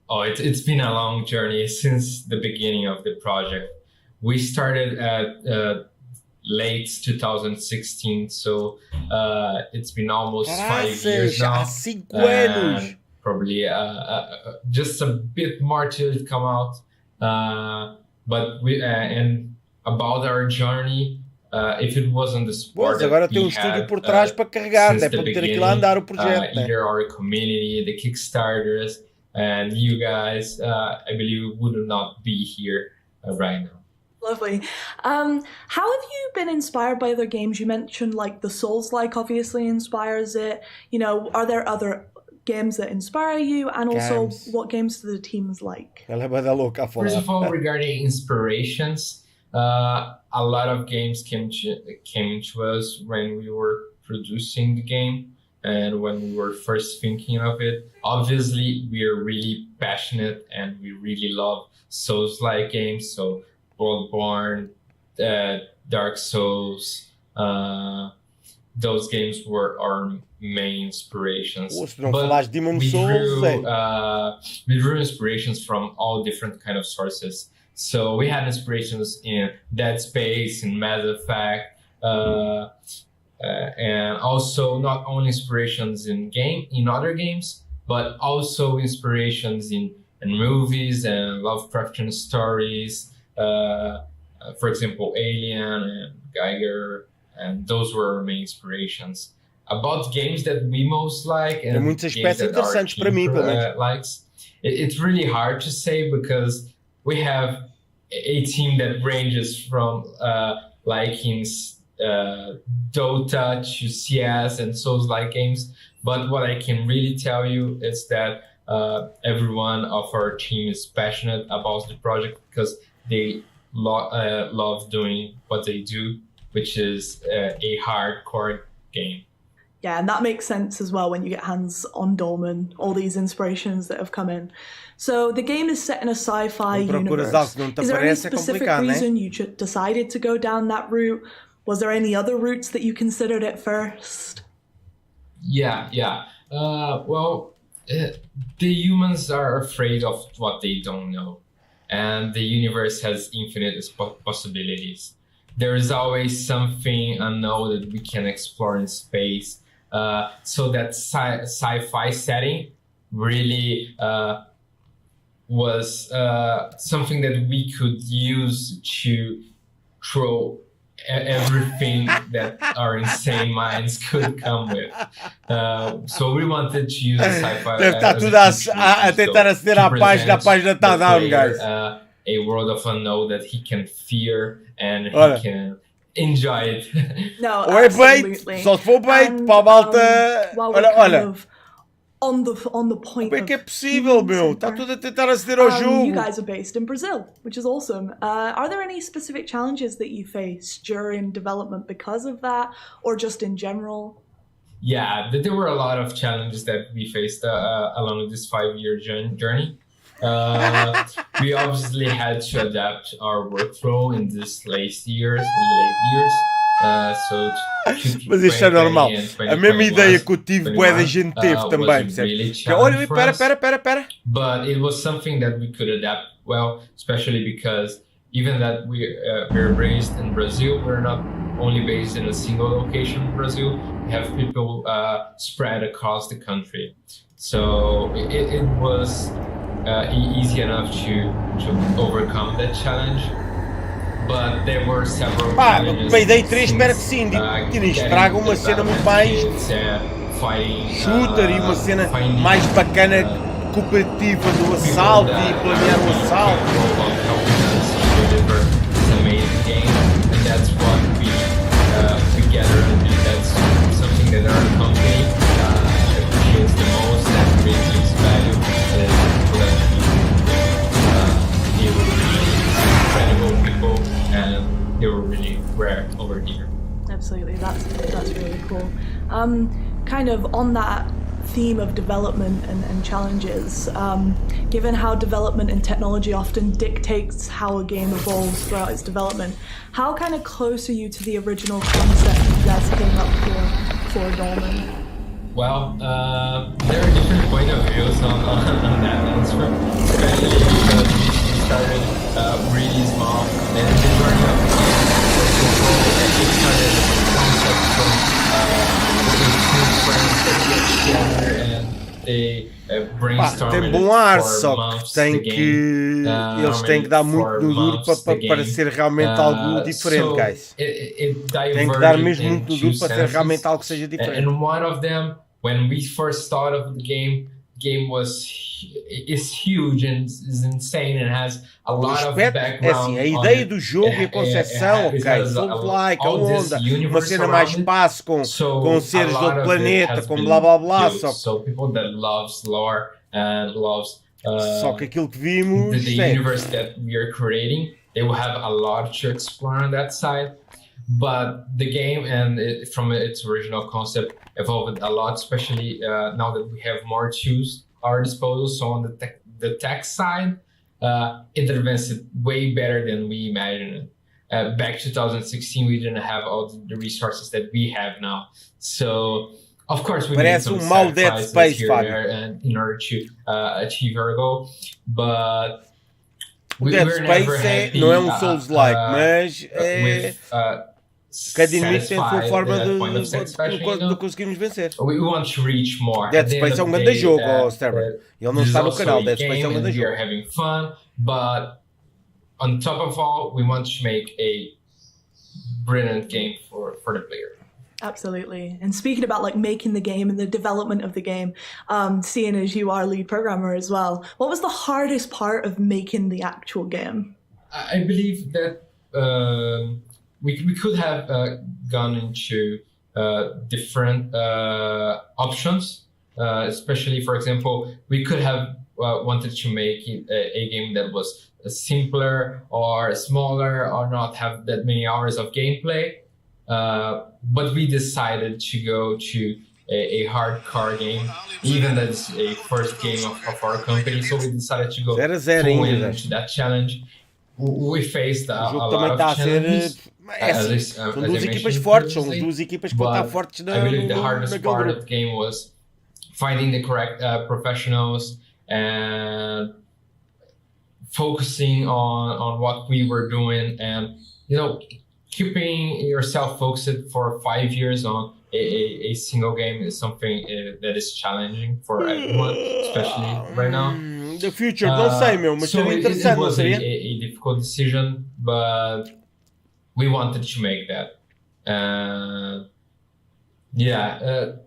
Oh, it's been a long journey since the beginning of the project. We started at late 2016, so it's been almost 5 years now. And probably just a bit more to come out. But we and about our journey, if it wasn't the support agora tem estúdio por trás para carregar, né? Para meter aquilo a andar o projeto, né? Either our community, the Kickstarters, and you guys, I believe we would not be here right now. Lovely. How have you been inspired by other games? You mentioned like the Souls-like obviously inspires it. You know, are there other games that inspire you, and also what games do the teams like? First of all, regarding inspirations, a lot of games came to us when we were producing the game and when we were first thinking of it. Obviously, we are really passionate and we really love Souls-like games, so Bloodborne, Dark Souls. Those games were our main inspirations. But Demon Souls, we drew inspirations from all different kind of sources. So we had inspirations in Dead Space, in Mass Effect, and also not only inspirations in other games, but also inspirations in movies and Lovecraftian stories. For example, Alien and Geiger, and those were our main inspirations. About games that we most like and muitas games peças that our interessantes para team mim, pelo menos. likes, it's really hard to say because we have a team that ranges from liking Dota to CS and Souls-like games. But what I can really tell you is that everyone of our team is passionate about the project because they love doing what they do, which is a hardcore game. Yeah, and that makes sense as well when you get hands on Dolmen, all these inspirations that have come in. So the game is set in a sci-fi universe. Is there any specific reason you decided to go down that route? Was there any other routes that you considered at first? Yeah. Well, the humans are afraid of what they don't know. And the universe has infinite possibilities. There is always something unknown that we can explore in space. So that sci-fi setting really was something that we could use to throw everything that our insane minds could come with. So we wanted to use sci-fi. Deve estar tudo a tentar aceder à página está down, guys. A world of unknown that he can fear and he can enjoy it. No, ou é absolutely. bait, só se for bait, para a malta. Olha. On the point Como é que é possível, meu? Está tudo a tentar aceder ao jogo. You guys are based in Brazil, which is awesome. Are there any specific challenges that you face during development because of that, or just in general? Yeah, there were a lot of challenges that we faced along this 5-year journey. We obviously had to adapt our workflow in these late years. Mas isto é normal. A mesma ideia que eu tive, bué da gente teve também, percebes? Olha, pera. But it was something that we could adapt well, especially because even that we're based in Brazil, we're not only based in a single location in Brazil. We have people spread across the country. So it was easy enough to overcome that challenge. But there were several challenges. Payday 3 espero que sim, traga uma cena muito mais shooter e uma cena mais bacana, cooperativa do assalto e planear o assalto. It's an amazing game, and that's what we together and that's something that our company appreciates the most and really gives value they were really incredible people and they were really rare over here. Absolutely, that's really cool. Kind of on that theme of development and challenges, given how development and technology often dictates how a game evolves throughout its development, how kind of close are you to the original concept you guys came up for Dolmen? Well, there are different point of views on that answer, especially because we started really small and the journey of the game. It started as a concept from two friends that get together and they brainstorm. Tem bom ar, só que tem que eles têm que dar muito no duro para ser realmente algo diferente, guys. Tem que dar mesmo muito no duro para ser realmente algo que seja diferente. And one of them, when we first thought of the game is huge and is insane and has a lot of background. É assim, a ideia do jogo e a concepção, ok, Souls-like, a onda, uma cena mais espaço com seres do outro planeta, com blá blá blá. So people that loves lore and loves só que aquilo que vimos, the universe that we are creating, they will have a lot to explore on that side. But the game from its original concept evolved a lot, especially now that we have more tools at our disposal. So on the tech side, it advanced way better than we imagined. Back 2016, we didn't have all the resources that we have now. So, of course, we made some sacrifices here and in order to achieve our goal. But we were never happy Souls-like, with cada inimigo tem a sua forma de conseguirmos vencer. We want to reach more. Dead Space é um grande jogo, Sterling. Ele não está no canal, Dead Space é um grande jogo. We are having fun, but on top of all, we want to make a brilliant game for the player. Absolutely. And speaking about like making the game and the development of the game, seeing as you are lead programmer as well, what was the hardest part of making the actual game? I believe that we could have gone into different options, especially, for example, we could have wanted to make it a game that was simpler or smaller or not have that many hours of gameplay. But we decided to go to a hardcore game, even though it's a first game of our company. So we decided to go full into that challenge. We faced a lot of challenges. São duas equipas fortes, são duas equipas que vão estar fortes na. I believe the hardest part of the game was finding the correct professionals and focusing on what we were doing, and keeping yourself focused for 5 years on a single game is something that is challenging for everyone, especially right now. The future, não sei, meu, mas seria interessante, it was a difficult decision, but we wanted to make that.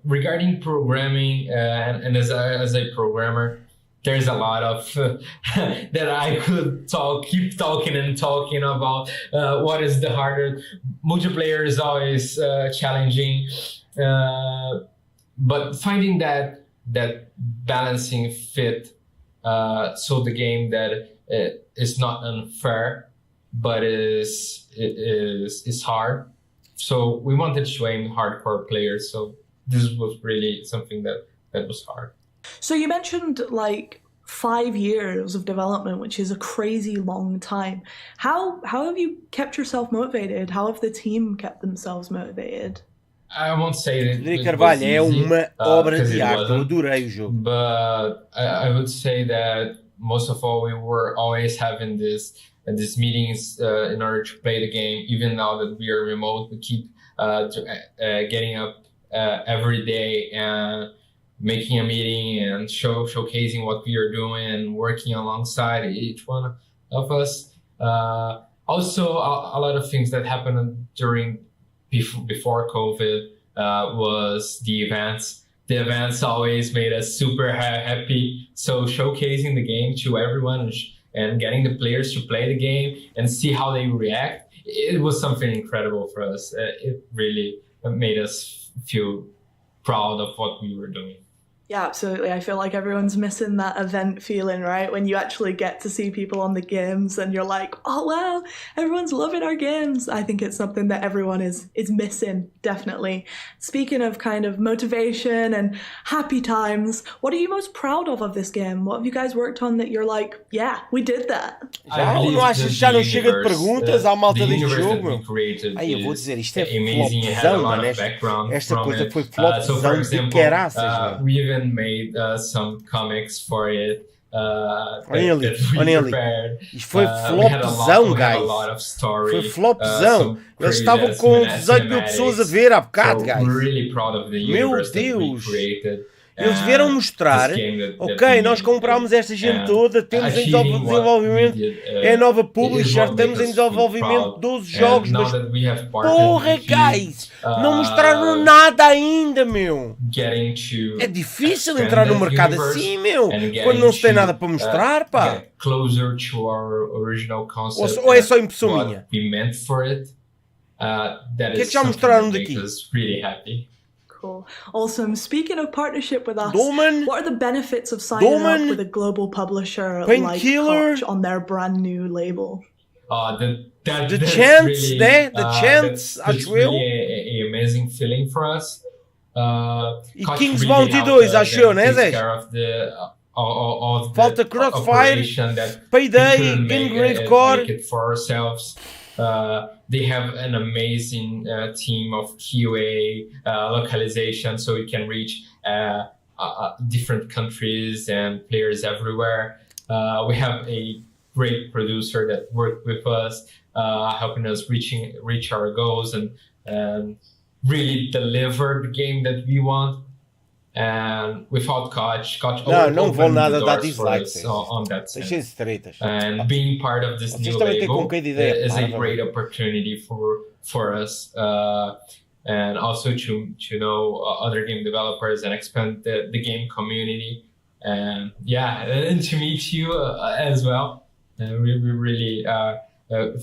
Regarding programming, and as a programmer, there's a lot of that I could keep talking about what is the harder. Multiplayer is always challenging, but finding that balancing fit, so the game that is not unfair, but is hard. So we wanted to aim hardcore players. So this was really something that was hard. So you mentioned like 5 years of development, which is a crazy long time. How have you kept yourself motivated? How have the team kept themselves motivated? I won't say that it Carvalho was easy, é uma obra de arte. Eu adorei o jogo. But I would say that most of all, we were always having these meetings in order to play the game. Even now that we are remote, we keep getting up every day and making a meeting and showcasing what we are doing and working alongside each one of us. Also, a lot of things that happened before COVID was the events. The events always made us super happy. So showcasing the game to everyone and getting the players to play the game and see how they react, it was something incredible for us. It really made us feel proud of what we were doing. Yeah, absolutely. I feel like everyone's missing that event feeling, right? When you actually get to see people on the games and you're like, oh, wow, everyone's loving our games. I think it's something that everyone is missing, definitely. Speaking of kind of motivation and happy times, what are you most proud of this game? What have you guys worked on that you're like, yeah, we did that? Já não chega de perguntas à malta deste jogo, meu. Aí eu vou dizer, isto é flopzão, mano. Esta coisa foi flopzão de caraças, we even made some comics for it. Olha ali. Isto foi flopzão, guys. Foi flopzão. Eles estavam com 18 mil pessoas a ver há bocado, guys. Meu Deus. Eles vieram mostrar, ok, nós comprámos esta gente toda, temos em desenvolvimento, é a nova publisher, estamos em desenvolvimento 12 jogos, mas porra, guys, não mostraram nada ainda, meu. É difícil entrar no mercado assim, meu, quando não se tem nada para mostrar, pá. Ou é só impressão minha? O que é que já mostraram daqui? Cool. Awesome. Speaking of partnership with us, what are the benefits of signing up with a global publisher like Koch on their brand new label? The chance, really, the chance, acho eu. Really an amazing feeling for us. E Kings Bounty 2, acho eu, né, Zé? Falta Crossfire, Payday, Game Grave Core. Make it for ourselves. They have an amazing team of QA localization, so we can reach different countries and players everywhere. We have a great producer that worked with us, helping us reach our goals and really deliver the game that we want. And without Koch não vou nada dar dislikes on that sense. Deixem-se tretas. And being part of this new label is a great opportunity for us, and also to know other game developers and expand the game community, and to meet you as well. And we really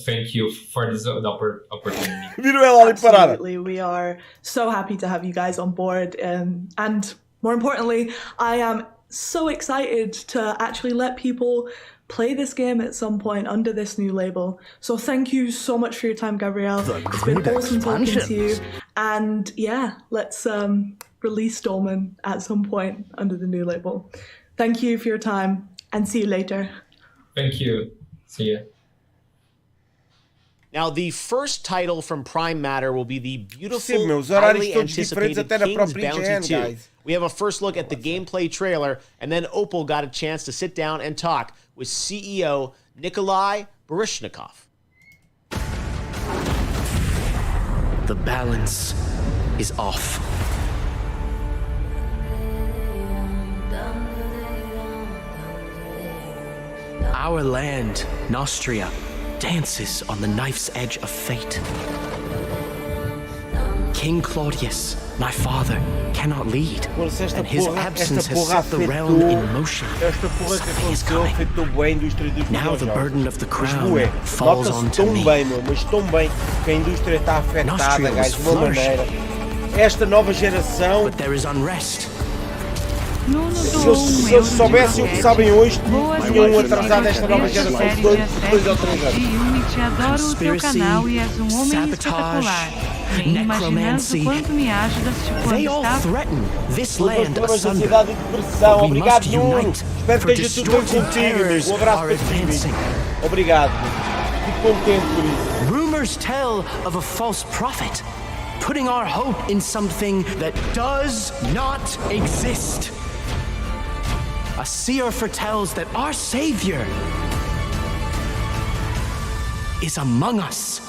thank you for this opportunity. Absolutely, we are so happy to have you guys on board, and more importantly, I am so excited to actually let people play this game at some point under this new label. So thank you so much for your time, Gabrielle. It's been awesome talking to you, and let's release Dolmen at some point under the new label. Thank you for your time, and see you later. Thank you. See you. Now, the first title from Prime Matter will be the beautiful, highly anticipated King's Bounty 2. We have a first look at the gameplay trailer, and then Opal got a chance to sit down and talk with CEO Nikolai Baryshnikov. The balance is off. Our land, Nostria, dances on the knife's edge of fate. King Claudius, my father, cannot lead, and his absence has set the realm in motion. Something is coming. Now the burden of the crown falls onto me. Nostria was flourishing, but there is unrest. Se eles soubessem o que sabem hoje, tinham atrasado esta nova geração de 2 ou 3 anos. Unity, adoro o teu canal e és homem espetacular. Nem imaginando quanto me ajudas quando estás... ansiedade e depressão. Obrigado, Nuno. Espero que esteja tudo bem contigo, amigo. Um abraço para ti. Obrigado. Fico contente por isso. Rumors tell of a false prophet, putting our hope in something that does not exist. A seer foretells that our Savior is among us.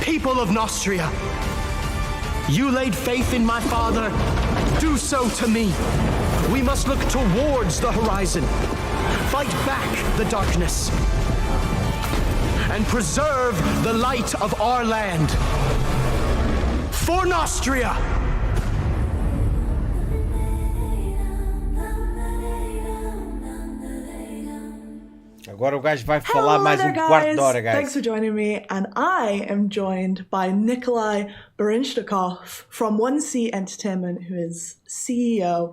People of Nostria, you laid faith in my father, do so to me. We must look towards the horizon, fight back the darkness, and preserve the light of our land. For Nostria! Agora o gajo vai falar mais quarto de hora, guys. Thanks for joining me, and I am joined by Nikolai Baryshnikov from 1C Entertainment, who is CEO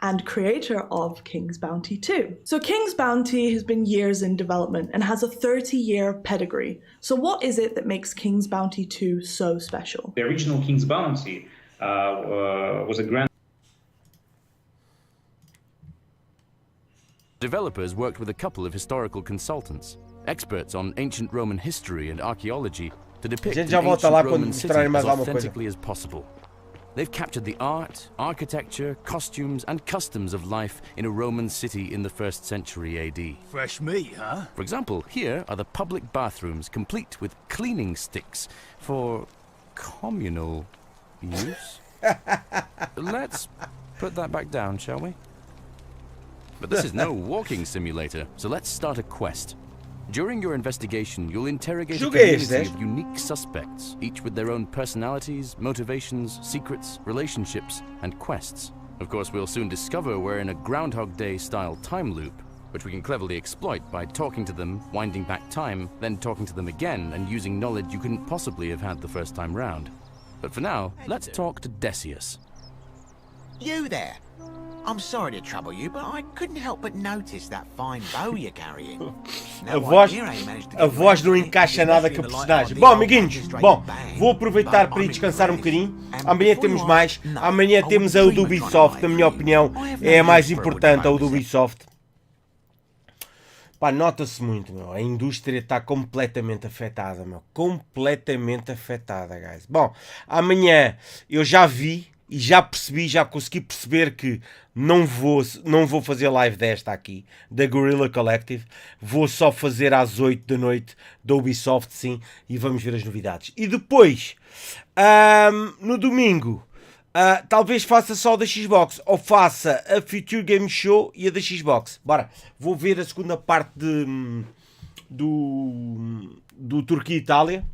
and creator of King's Bounty 2. So King's Bounty has been years in development and has a 30-year pedigree. So what is it that makes King's Bounty 2 so special? The original King's Bounty was a grand... Developers worked with a couple of historical consultants, experts on ancient Roman history and archaeology, to depict the ancient Roman city as authentically as possible. They've captured the art, architecture, costumes, and customs of life in a Roman city in the 1st century AD. Fresh meat, huh? For example, here are the public bathrooms complete with cleaning sticks for communal use. Let's put that back down, shall we? But this is no walking simulator, so let's start a quest. During your investigation, you'll interrogate a community of unique suspects, each with their own personalities, motivations, secrets, relationships, and quests. Of course, we'll soon discover we're in a Groundhog Day-style time loop, which we can cleverly exploit by talking to them, winding back time, then talking to them again, and using knowledge you couldn't possibly have had the first time round. But for now, let's talk to Decius. You there! I'm sorry to trouble you, but I couldn't help but notice that fine bow you're carrying. A voz não encaixa nada com a personagem. Bom, amiguinhos, vou aproveitar para ir descansar um bocadinho. Amanhã temos mais. Amanhã temos a do Ubisoft, na minha opinião, é a mais importante, a do Ubisoft. Pá, nota-se muito, meu. A indústria está completamente afetada, meu. Completamente afetada, guys. Bom, amanhã eu já vi e já percebi, já consegui perceber que não vou fazer live desta aqui, da Guerrilla Collective. Vou só fazer às 8 da noite da Ubisoft, sim, e vamos ver as novidades. E depois, no domingo, talvez faça só da Xbox, ou faça a Future Game Show e a da Xbox. Bora, vou ver a segunda parte do Turquia-Itália,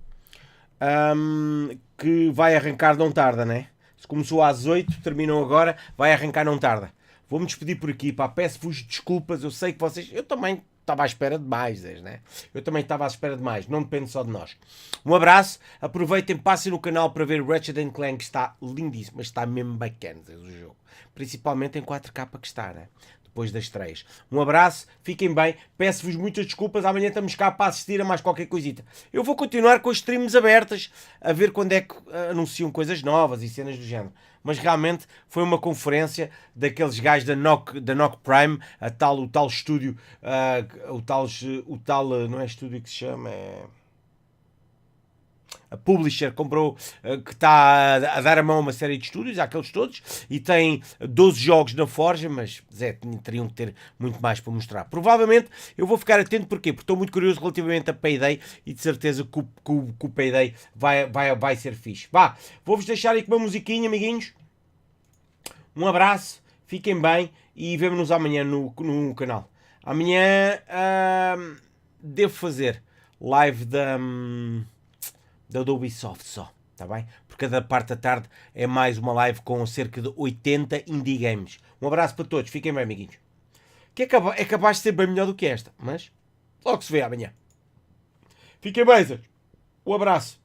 que vai arrancar não tarda, né? Se começou às 8, terminou agora, vai arrancar não tarda. Vou-me despedir por aqui, pá, peço-vos desculpas, eu sei que vocês... Eu também estava à espera de mais, né? Eu também estava à espera de mais, não depende só de nós. Um abraço, aproveitem, passem no canal para ver Ratchet & Clank, está lindíssimo, mas está mesmo bacana o jogo. Principalmente em 4K que está, né? Depois das 3. Um abraço, fiquem bem, peço-vos muitas desculpas, amanhã estamos cá para assistir a mais qualquer coisita. Eu vou continuar com as streams abertas, a ver quando é que anunciam coisas novas e cenas do género. Mas realmente foi uma conferência daqueles gajos da Koch Prime, o tal estúdio, não é estúdio que se chama, é... A publisher comprou, que está a dar a mão a uma série de estúdios, aqueles todos, e tem 12 jogos na forja, mas teriam que ter muito mais para mostrar. Provavelmente eu vou ficar atento, porquê? Porque estou muito curioso relativamente a Payday e de certeza que o Payday vai ser fixe. Vá, vou-vos deixar aí com uma musiquinha, amiguinhos. Um abraço, fiquem bem e vemo-nos amanhã no canal. Amanhã devo fazer live da Ubisoft só, tá bem? Porque cada parte da tarde é mais uma live com cerca de 80 indie games. Um abraço para todos, fiquem bem, amiguinhos. Que é capaz de ser bem melhor do que esta, mas logo se vê amanhã. Fiquem bem, Zé. Um abraço.